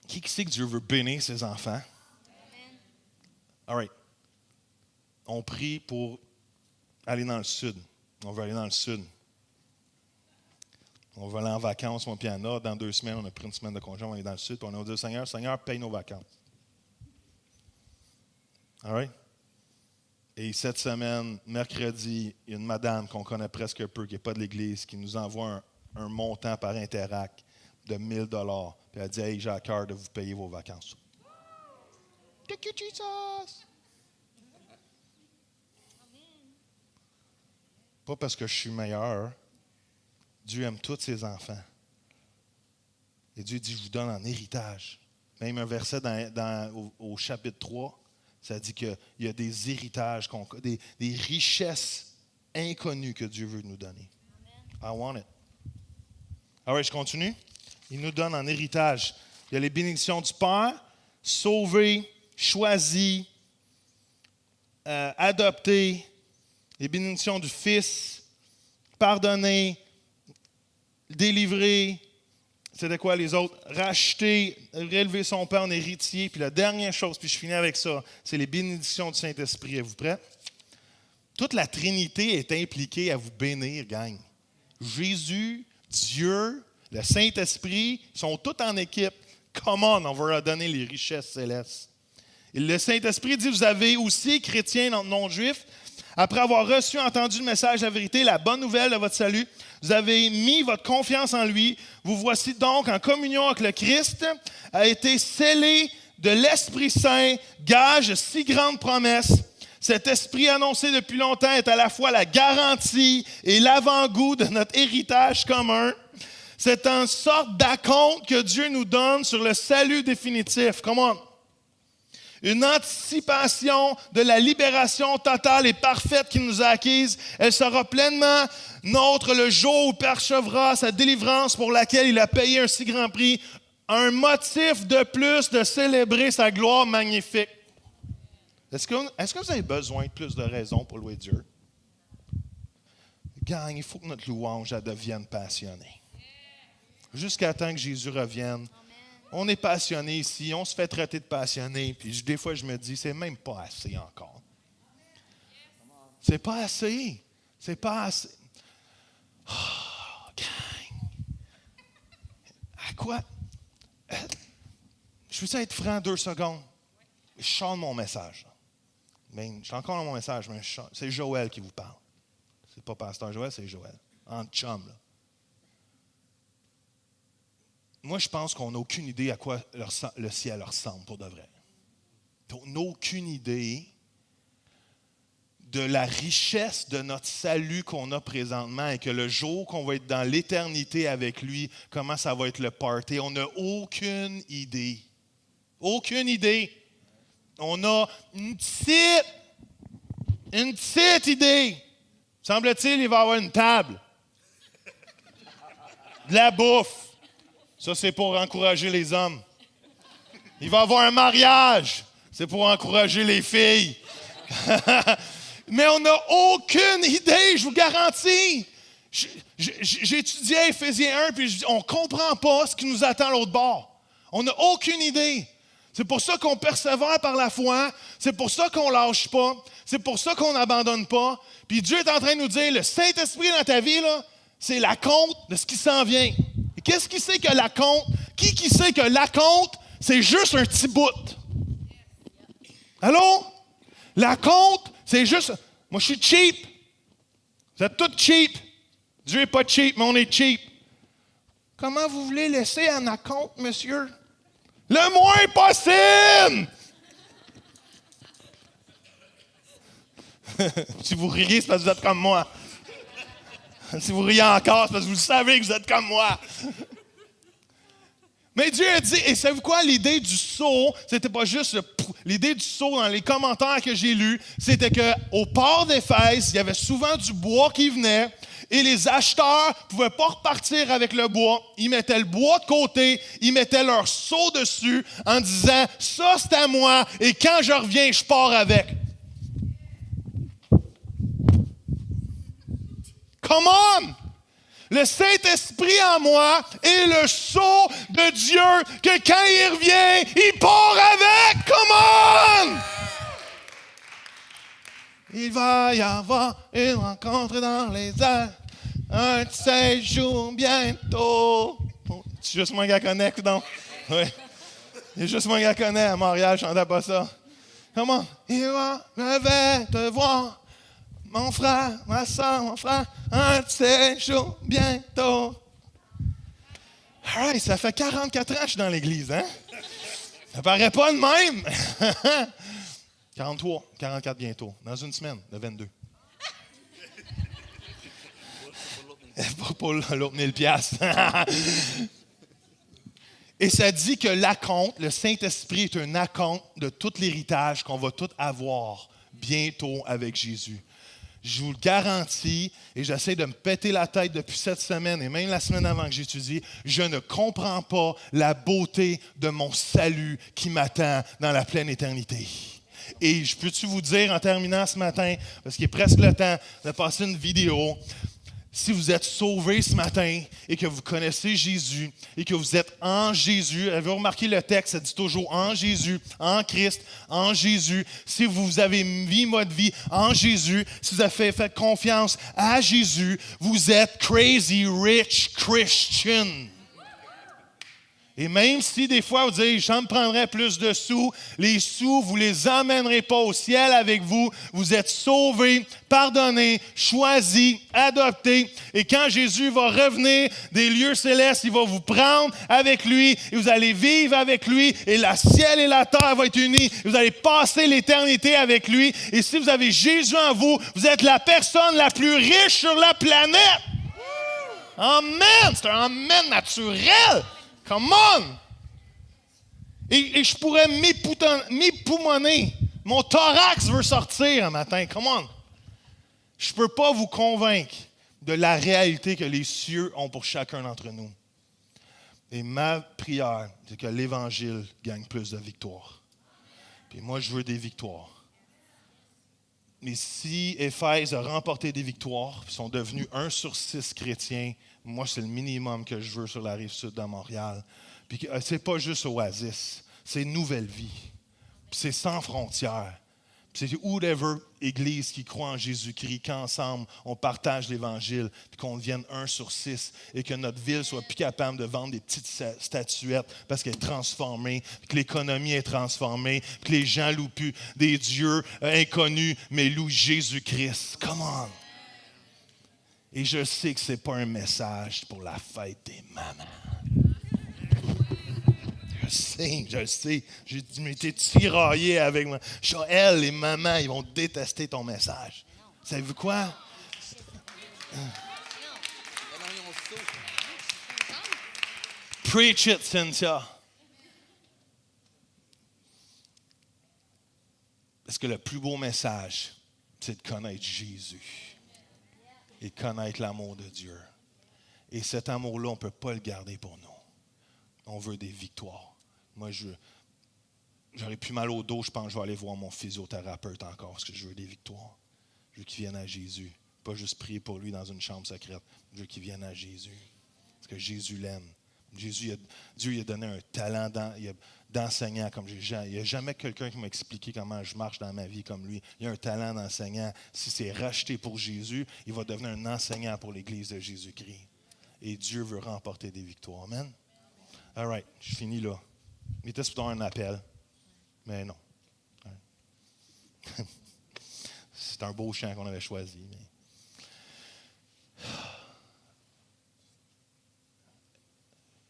qui sait que Dieu veut bénir ses enfants? All right. On prie pour aller dans le sud. On veut aller dans le sud. On va aller en vacances, mon piano. Dans 2 semaines, on a pris une semaine de congé, on va aller dans le sud. Puis on a dit au Seigneur, Seigneur, paye nos vacances. All right? Et cette semaine, mercredi, il y a une madame qu'on connaît presque peu, qui n'est pas de l'Église, qui nous envoie un montant par Interac de 1 000 $. Puis elle dit, hey, j'ai à cœur de vous payer vos vacances. Thank you, Jesus! Pas parce que je suis meilleur. Dieu aime tous ses enfants. Et Dieu dit, je vous donne en héritage. Même un verset au chapitre 3, Ça dit qu'il y a des héritages, des richesses inconnues que Dieu veut nous donner. I want it. All right, je continue. Il nous donne en héritage. Il y a les bénédictions du Père, sauvé, choisi, adopté, les bénédictions du Fils, pardonné, délivré. C'était quoi les autres? Racheter, relever son père en héritier. Puis la dernière chose, puis je finis avec ça, c'est les bénédictions du Saint-Esprit. Êtes-vous prêts? Toute la Trinité est impliquée à vous bénir, gang. Jésus, Dieu, le Saint-Esprit, sont tous en équipe. Come on, on va leur donner les richesses célestes. Et le Saint-Esprit dit, vous avez aussi, chrétiens non-juifs, après avoir reçu, entendu le message de la vérité, la bonne nouvelle de votre salut, vous avez mis votre confiance en lui. Vous voici donc en communion avec le Christ, a été scellé de l'Esprit Saint, gage de si grande promesse. Cet esprit annoncé depuis longtemps est à la fois la garantie et l'avant-goût de notre héritage commun. C'est une sorte d'acompte que Dieu nous donne sur le salut définitif. Come on. Une anticipation de la libération totale et parfaite qu'il nous a acquise. Elle sera pleinement nôtre le jour où percevra sa délivrance pour laquelle il a payé un si grand prix. Un motif de plus de célébrer sa gloire magnifique. Est-ce que vous avez besoin de plus de raisons pour louer Dieu? Gang, il faut que notre louange elle devienne passionnée. Jusqu'à temps que Jésus revienne. On est passionné ici, on se fait traiter de passionné, puis des fois je me dis, c'est même pas assez encore. C'est pas assez. C'est pas assez. Oh, gang. À quoi? Je veux être franc 2 secondes. Je chante mon message. Mais, je suis encore dans mon message, mais c'est Joël qui vous parle. C'est pas Pasteur Joël, c'est Joël. En chum, là. Moi, je pense qu'on n'a aucune idée à quoi le ciel ressemble pour de vrai. On n'a aucune idée de la richesse de notre salut qu'on a présentement et que le jour qu'on va être dans l'éternité avec lui, comment ça va être le party. On n'a aucune idée. Aucune idée. On a une petite idée. Semble-t-il, il va y avoir une table. De la bouffe. Ça, c'est pour encourager les hommes. Il va y avoir un mariage. C'est pour encourager les filles. Mais on n'a aucune idée, je vous garantis. J'ai étudié Éphésiens 1, puis on ne comprend pas ce qui nous attend à l'autre bord. On n'a aucune idée. C'est pour ça qu'on persévère par la foi. C'est pour ça qu'on ne lâche pas. C'est pour ça qu'on n'abandonne pas. Puis Dieu est en train de nous dire, le Saint-Esprit dans ta vie, là, c'est l'acompte de ce qui s'en vient. Et qu'est-ce qui sait que l'acompte? Qui sait que l'acompte, c'est juste un petit bout? Allô? L'acompte, c'est juste... Moi, je suis cheap. Vous êtes tous cheap. Dieu n'est pas cheap, mais on est cheap. Comment vous voulez laisser un acompte, monsieur? Le moins possible! Si vous riez, c'est parce que vous êtes comme moi. Si vous riez encore, c'est parce que vous savez que vous êtes comme moi. Mais Dieu a dit, et savez-vous quoi, l'idée du sceau, c'était pas juste l'idée du sceau dans les commentaires que j'ai lus, c'était qu'au port d'Éphèse, il y avait souvent du bois qui venait, et les acheteurs ne pouvaient pas repartir avec le bois. Ils mettaient le bois de côté, ils mettaient leur sceau dessus en disant, ça c'est à moi, et quand je reviens, je pars avec. Come on! Le Saint-Esprit en moi est le sceau de Dieu que quand il revient, il part avec. Come on! Il va y avoir une rencontre dans les airs, un séjour bientôt. Oh, c'est juste moi qui connais, donc. Oui. C'est juste moi qui connais à Montréal, je n'entends pas ça. Comment? Je vais te voir. Mon frère, ma soeur, mon frère, un de ces jours bientôt. All right, ça fait 44 ans que je suis dans l'église, hein? Ça paraît pas de même. 43, 44 bientôt, dans une semaine, le 22. Pas pour l'autre 1000 piastres. Et ça dit que l'acompte, le Saint-Esprit est un acompte de tout l'héritage qu'on va tout avoir bientôt avec Jésus. Je vous le garantis, et j'essaie de me péter la tête depuis cette semaine et même la semaine avant que j'étudie, je ne comprends pas la beauté de mon salut qui m'attend dans la pleine éternité. Et je peux-tu vous dire en terminant ce matin, parce qu'il est presque le temps de passer une vidéo, si vous êtes sauvés ce matin et que vous connaissez Jésus et que vous êtes en Jésus, avez-vous remarqué le texte, ça dit toujours en Jésus, en Christ, en Jésus. Si vous avez mis votre vie en Jésus, si vous avez fait confiance à Jésus, vous êtes crazy rich Christian. Et même si des fois vous dites, j'en prendrais plus de sous, les sous, vous ne les emmènerez pas au ciel avec vous. Vous êtes sauvés, pardonnés, choisis, adoptés. Et quand Jésus va revenir des lieux célestes, il va vous prendre avec lui et vous allez vivre avec lui. Et le ciel et la terre vont être unis. Vous allez passer l'éternité avec lui. Et si vous avez Jésus en vous, vous êtes la personne la plus riche sur la planète. Amen! C'est un amen naturel. Come on! Et je pourrais m'époumoner. Mon thorax veut sortir un matin. Come on! Je ne peux pas vous convaincre de la réalité que les cieux ont pour chacun d'entre nous. Et ma prière, c'est que l'Évangile gagne plus de victoires. Puis moi, je veux des victoires. Mais si Éphèse a remporté des victoires, ils sont devenus 1 sur 6 chrétiens, moi, c'est le minimum que je veux sur la rive sud de Montréal. Puis c'est pas juste Oasis, c'est Nouvelle Vie. Puis c'est sans frontières. Puis c'est whatever église qui croit en Jésus-Christ, qu'ensemble, on partage l'Évangile, puis qu'on devienne 1 sur 6, et que notre ville soit plus capable de vendre des petites statuettes parce qu'elle est transformée, puis que l'économie est transformée, puis que les gens louent plus des dieux inconnus, mais louent Jésus-Christ. Come on! Et je sais que ce n'est pas un message pour la fête des mamans. Je le sais. J'ai été tiraillé avec moi. Joël, les mamans, ils vont détester ton message. Savez-vous quoi? Preach it, Cynthia. Parce que le plus beau message, c'est de connaître Jésus. Et connaître l'amour de Dieu. Et cet amour-là, on ne peut pas le garder pour nous. On veut des victoires. Moi, j'aurais plus mal au dos, je pense que je vais aller voir mon physiothérapeute encore parce que je veux des victoires. Je veux qu'il vienne à Jésus. Pas juste prier pour lui dans une chambre secrète. Je veux qu'il vienne à Jésus. Parce que Jésus l'aime. Dieu il a donné un talent d'enseignant comme il n'y a jamais quelqu'un qui m'a expliqué comment je marche dans ma vie comme lui. Il a un talent d'enseignant. Si c'est racheté pour Jésus, il va devenir un enseignant pour l'Église de Jésus-Christ. Et Dieu veut remporter des victoires. Amen? All right, je finis là. Il était plutôt un appel, mais non. C'est un beau chant qu'on avait choisi. Mais...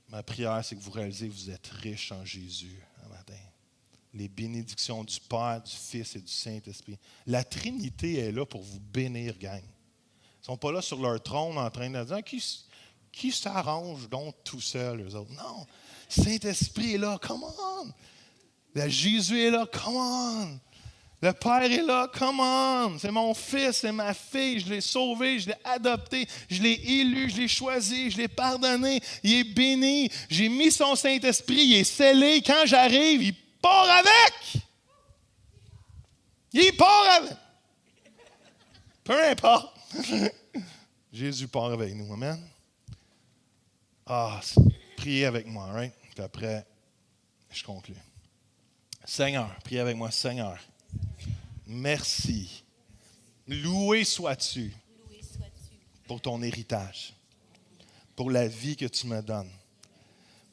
Ma prière, c'est que vous réalisez que vous êtes riches en Jésus un matin. Les bénédictions du Père, du Fils et du Saint-Esprit. La Trinité est là pour vous bénir, gang. Ils ne sont pas là sur leur trône en train de dire qui s'arrange donc tout seul, eux autres. Non, Saint-Esprit est là, come on. Jésus est là, come on. Le Père est là, come on. C'est mon fils, c'est ma fille. Je l'ai sauvé, je l'ai adopté, je l'ai élu, je l'ai choisi, je l'ai pardonné. Il est béni. J'ai mis son Saint-Esprit, il est scellé. Quand j'arrive, il part avec. Il part avec. Peu importe. Jésus part avec nous. Amen. Priez avec moi, right? Puis après, je conclue. Seigneur, priez avec moi, Seigneur. Merci. Loué sois-tu pour ton héritage, pour la vie que tu me donnes,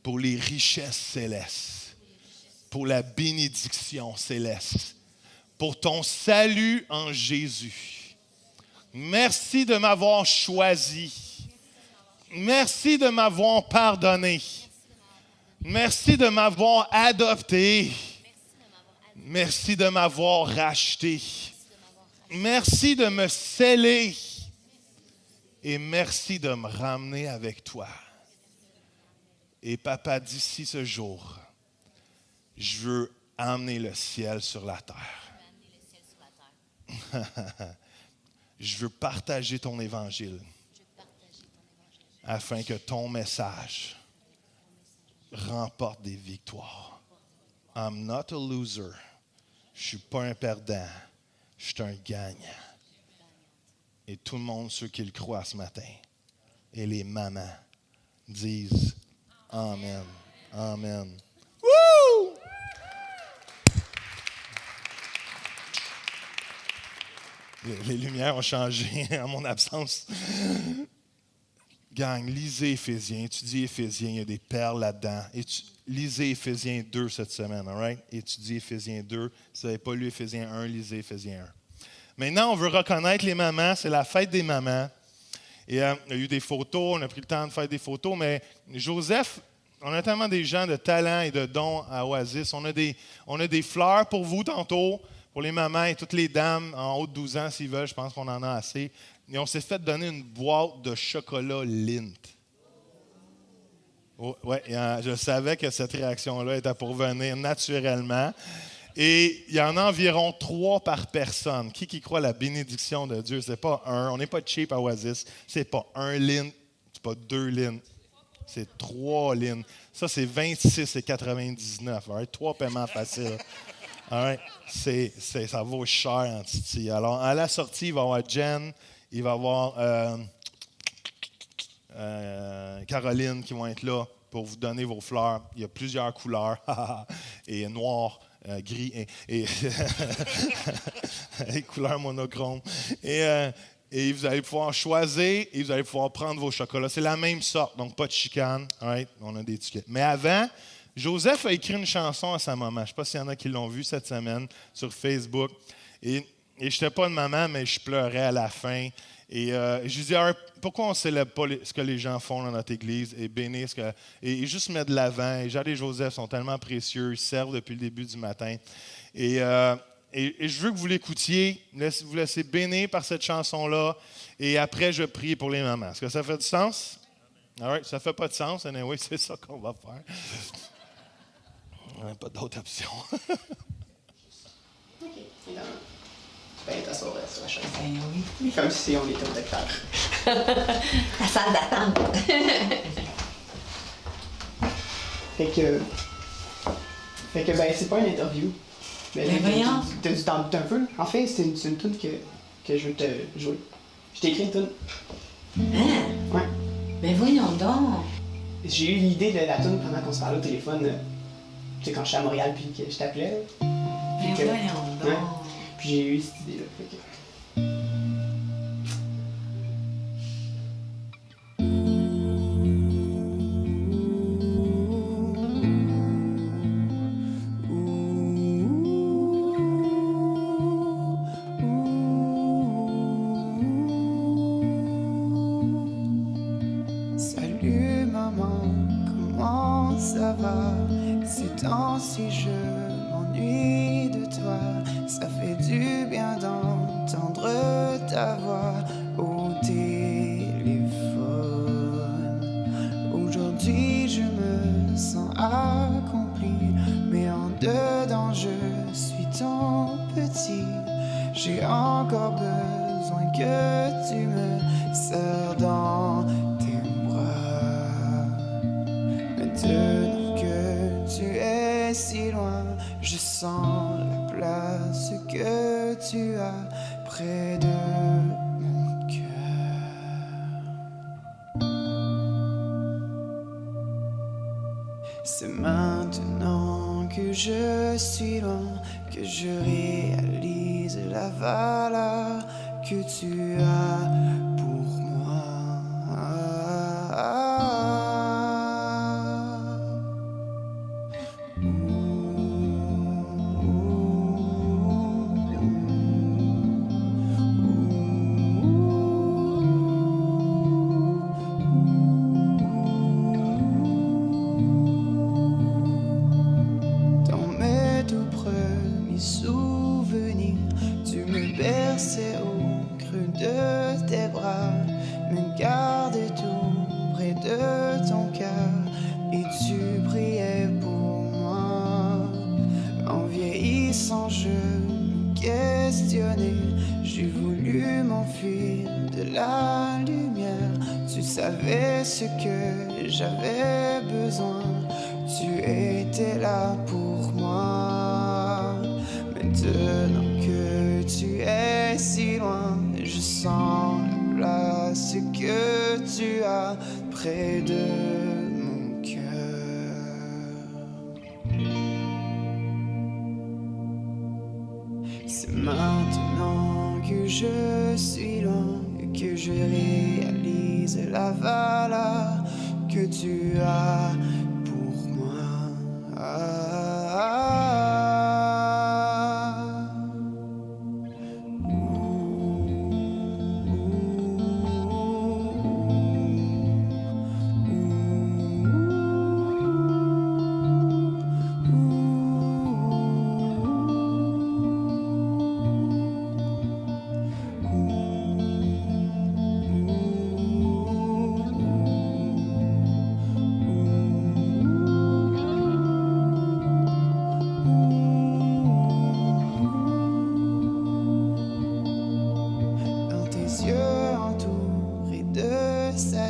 pour les richesses célestes, pour la bénédiction céleste, pour ton salut en Jésus. Merci de m'avoir choisi. Merci de m'avoir pardonné. Merci de m'avoir adopté. Merci de m'avoir racheté. Merci de me sceller. Et merci de me ramener avec toi. Et papa, d'ici ce jour, je veux amener le ciel sur la terre. Je veux partager ton évangile afin que ton message remporte des victoires. I'm not a loser. Je ne suis pas un perdant. Je suis un gagnant. Et tout le monde, ceux qui le croient ce matin, et les mamans, disent Amen. Amen. Woo! Les lumières ont changé en mon absence. Gang, lisez Éphésiens, étudiez Éphésiens, il y a des perles là-dedans. Lisez Éphésiens 2 cette semaine, all right? Étudiez Éphésiens 2. Si vous n'avez pas lu Éphésiens 1, lisez Éphésiens 1. Maintenant, on veut reconnaître les mamans, c'est la fête des mamans. Et il y a eu des photos, on a pris le temps de faire des photos, mais Joseph, on a tellement des gens de talent et de dons à Oasis. On a des fleurs pour vous tantôt, pour les mamans et toutes les dames en haut de 12 ans s'ils veulent, je pense qu'on en a assez. Et on s'est fait donner une boîte de chocolat Lindt. Oh, ouais, je savais que cette réaction-là était pour venir naturellement. Et il y en a environ 3 par personne. Qui croit à la bénédiction de Dieu? C'est pas un. On n'est pas cheap à Oasis. C'est pas un Lindt, c'est pas 2 Lindts. C'est 3 Lindt. Ça, c'est 26,99. Right? 3 paiements faciles. Right? Ça vaut cher en Titi. Alors, à la sortie, il va y avoir Jen, il va y avoir Caroline qui vont être là pour vous donner vos fleurs. Il y a plusieurs couleurs. Et noir, gris et couleurs monochromes. Et vous allez pouvoir choisir et vous allez pouvoir prendre vos chocolats. C'est la même sorte, donc pas de chicane. Right? On a des étiquettes. Mais avant, Joseph a écrit une chanson à sa maman. Je ne sais pas s'il y en a qui l'ont vu cette semaine sur Facebook. Et je n'étais pas une maman, mais je pleurais à la fin. Et je disais, pourquoi on ne célèbre pas ce que les gens font dans notre église et bénir et juste mettre de l'avant. Et Jade et Joseph sont tellement précieux, ils servent depuis le début du matin. Et je veux que vous l'écoutiez, vous laissez bénir par cette chanson-là. Et après, je prie pour les mamans. Est-ce que ça fait du sens? All right, ça ne fait pas de sens. Anyway, c'est ça qu'on va faire. On n'a pas d'autre option. OK, évidemment. Ben, t'asseoir sur la chaise. Ben oui. Comme si on était au docteur. La salle d'attente. Fait que ben, c'est pas une interview. Ben voyons. T'as dû t'en douter un peu. En fait, c'est une tune que je veux te jouer. Je t'ai écrit une tune. Hein? Ouais. Ben voyons donc. J'ai eu l'idée de la tune pendant qu'on se parlait au téléphone. Tu sais, quand je suis à Montréal puis que je t'appelais. Ben voyons donc. Ouais. Puis j'ai eu cette idée-là. Fait que... Salut maman, comment ça va? Ces temps-ci je m'ennuie de toi. Ça fait du bien d'entendre ta voix au téléphone. Aujourd'hui je me sens accompli, mais en dedans je suis ton petit. J'ai encore besoin que tu me serres dans tes bras. Maintenant que tu es si loin, je sens la place que tu as près de mon cœur. C'est maintenant que je suis loin que je réalise la valeur que tu as pour moi. Dans mes tout premiers souvenirs, tu me berçais au creux de tes bras, me gardais tout près de ton cœur, et sans je me questionner. J'ai voulu m'enfuir de la lumière. Tu savais ce que j'avais besoin. Tu étais là pour moi. Maintenant que tu es si loin, je sens la place que tu as près de mon cœur. C'est maintenant que je suis loin que je réalise la valeur que tu as pour moi.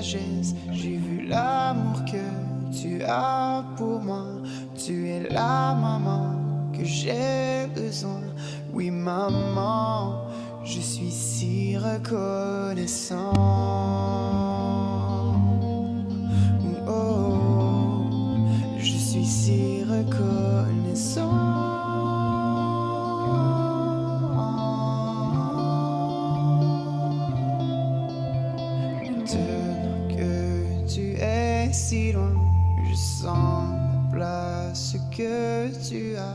J'ai vu l'amour que tu as pour moi. Tu es la maman que j'ai besoin. Oui, maman, je suis si reconnaissant. Oh, je suis si reconnaissant. Si loin, je sens la place que tu as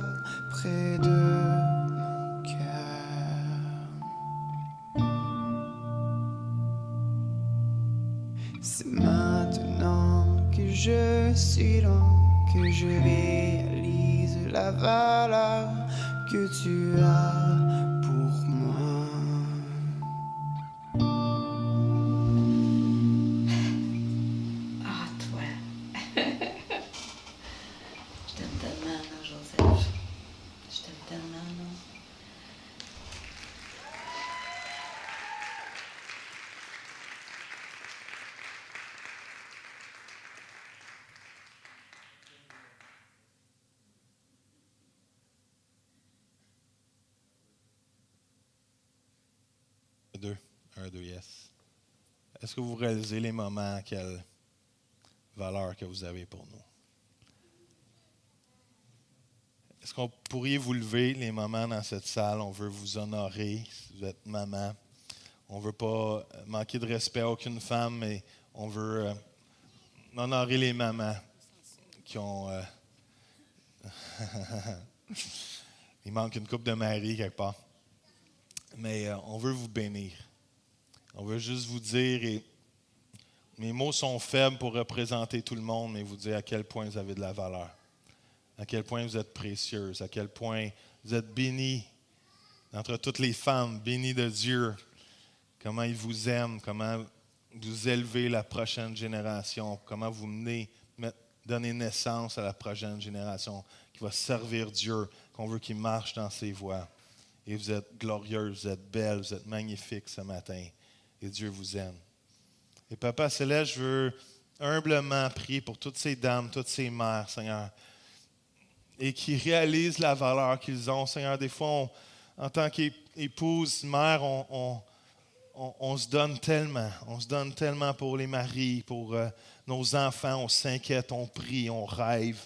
près de mon cœur. C'est maintenant que je suis loin que je réalise la valeur que tu as pour moi. Un, deux, yes. Est-ce que vous réalisez les moments, quelle valeur que vous avez pour nous? Est-ce qu'on pourrait vous lever les moments dans cette salle? On veut vous honorer si vous êtes maman. On ne veut pas manquer de respect à aucune femme, mais on veut honorer les mamans qui ont... Il manque une coupe de Marie quelque part. Mais on veut vous bénir. On veut juste vous dire, et mes mots sont faibles pour représenter tout le monde, mais vous dire à quel point vous avez de la valeur, à quel point vous êtes précieuse, à quel point vous êtes bénis entre toutes les femmes, bénis de Dieu, comment il vous aime, comment vous élevez la prochaine génération, comment vous menez, donner naissance à la prochaine génération qui va servir Dieu, qu'on veut qu'il marche dans ses voies. Et vous êtes glorieuse, vous êtes belle, vous êtes magnifique ce matin. Et Dieu vous aime. Et Papa Céleste, je veux humblement prier pour toutes ces dames, toutes ces mères, Seigneur, et qui réalisent la valeur qu'ils ont. Seigneur, des fois, en tant qu'épouse, mère, on se donne tellement. On se donne tellement pour les maris, pour nos enfants. On s'inquiète, on prie, on rêve.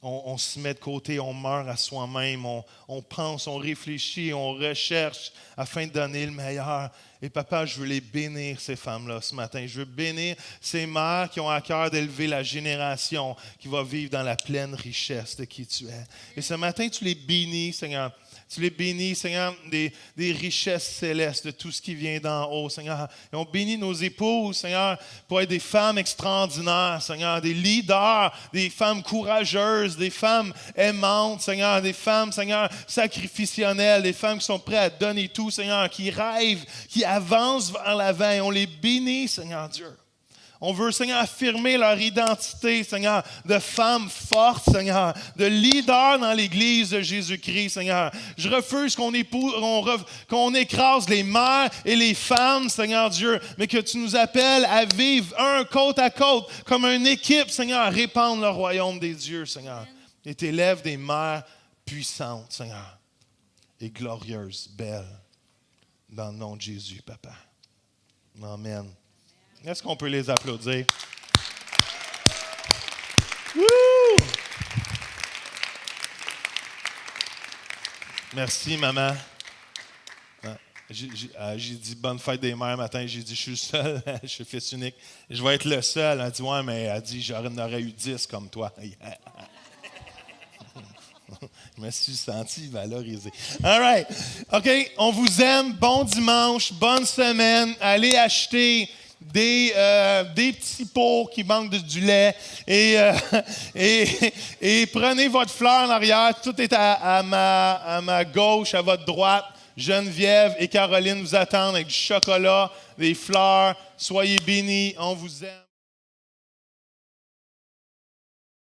On se met de côté, on meurt à soi-même, on pense, on réfléchit, on recherche afin de donner le meilleur. Et Papa, je veux les bénir, ces femmes-là, ce matin. Je veux bénir ces mères qui ont à cœur d'élever la génération qui va vivre dans la pleine richesse de qui tu es. Et ce matin, tu les bénis, Seigneur. Tu les bénis, Seigneur, des richesses célestes, de tout ce qui vient d'en haut, Seigneur. Et on bénit nos épouses, Seigneur, pour être des femmes extraordinaires, Seigneur, des leaders, des femmes courageuses, des femmes aimantes, Seigneur, des femmes, Seigneur, sacrificionnelles, des femmes qui sont prêtes à donner tout, Seigneur, qui rêvent, qui avancent vers l'avant. Et on les bénit, Seigneur Dieu. On veut, Seigneur, affirmer leur identité, Seigneur, de femmes fortes, Seigneur, de leaders dans l'Église de Jésus-Christ, Seigneur. Je refuse qu'on écrase les mères et les femmes, Seigneur Dieu, mais que tu nous appelles à vivre un côte à côte, comme une équipe, Seigneur, à répandre le royaume des dieux, Seigneur. Et t'élèves des mères puissantes, Seigneur, et glorieuses, belles, dans le nom de Jésus, Papa. Amen. Est-ce qu'on peut les applaudir? Woo! Merci, maman. J'ai dit bonne fête des mères matin. J'ai dit, je suis le seul, je suis fils unique. Je vais être le seul. Elle a dit, ouais, mais elle dit, j'en aurais eu 10 comme toi. Je me suis senti valorisé. All right. OK, on vous aime. Bon dimanche, bonne semaine. Allez acheter des petits pots qui manquent du lait et prenez votre fleur en arrière. Tout est à ma gauche, à votre droite. Geneviève et Caroline vous attendent avec du chocolat, des fleurs. Soyez bénis. On vous aime.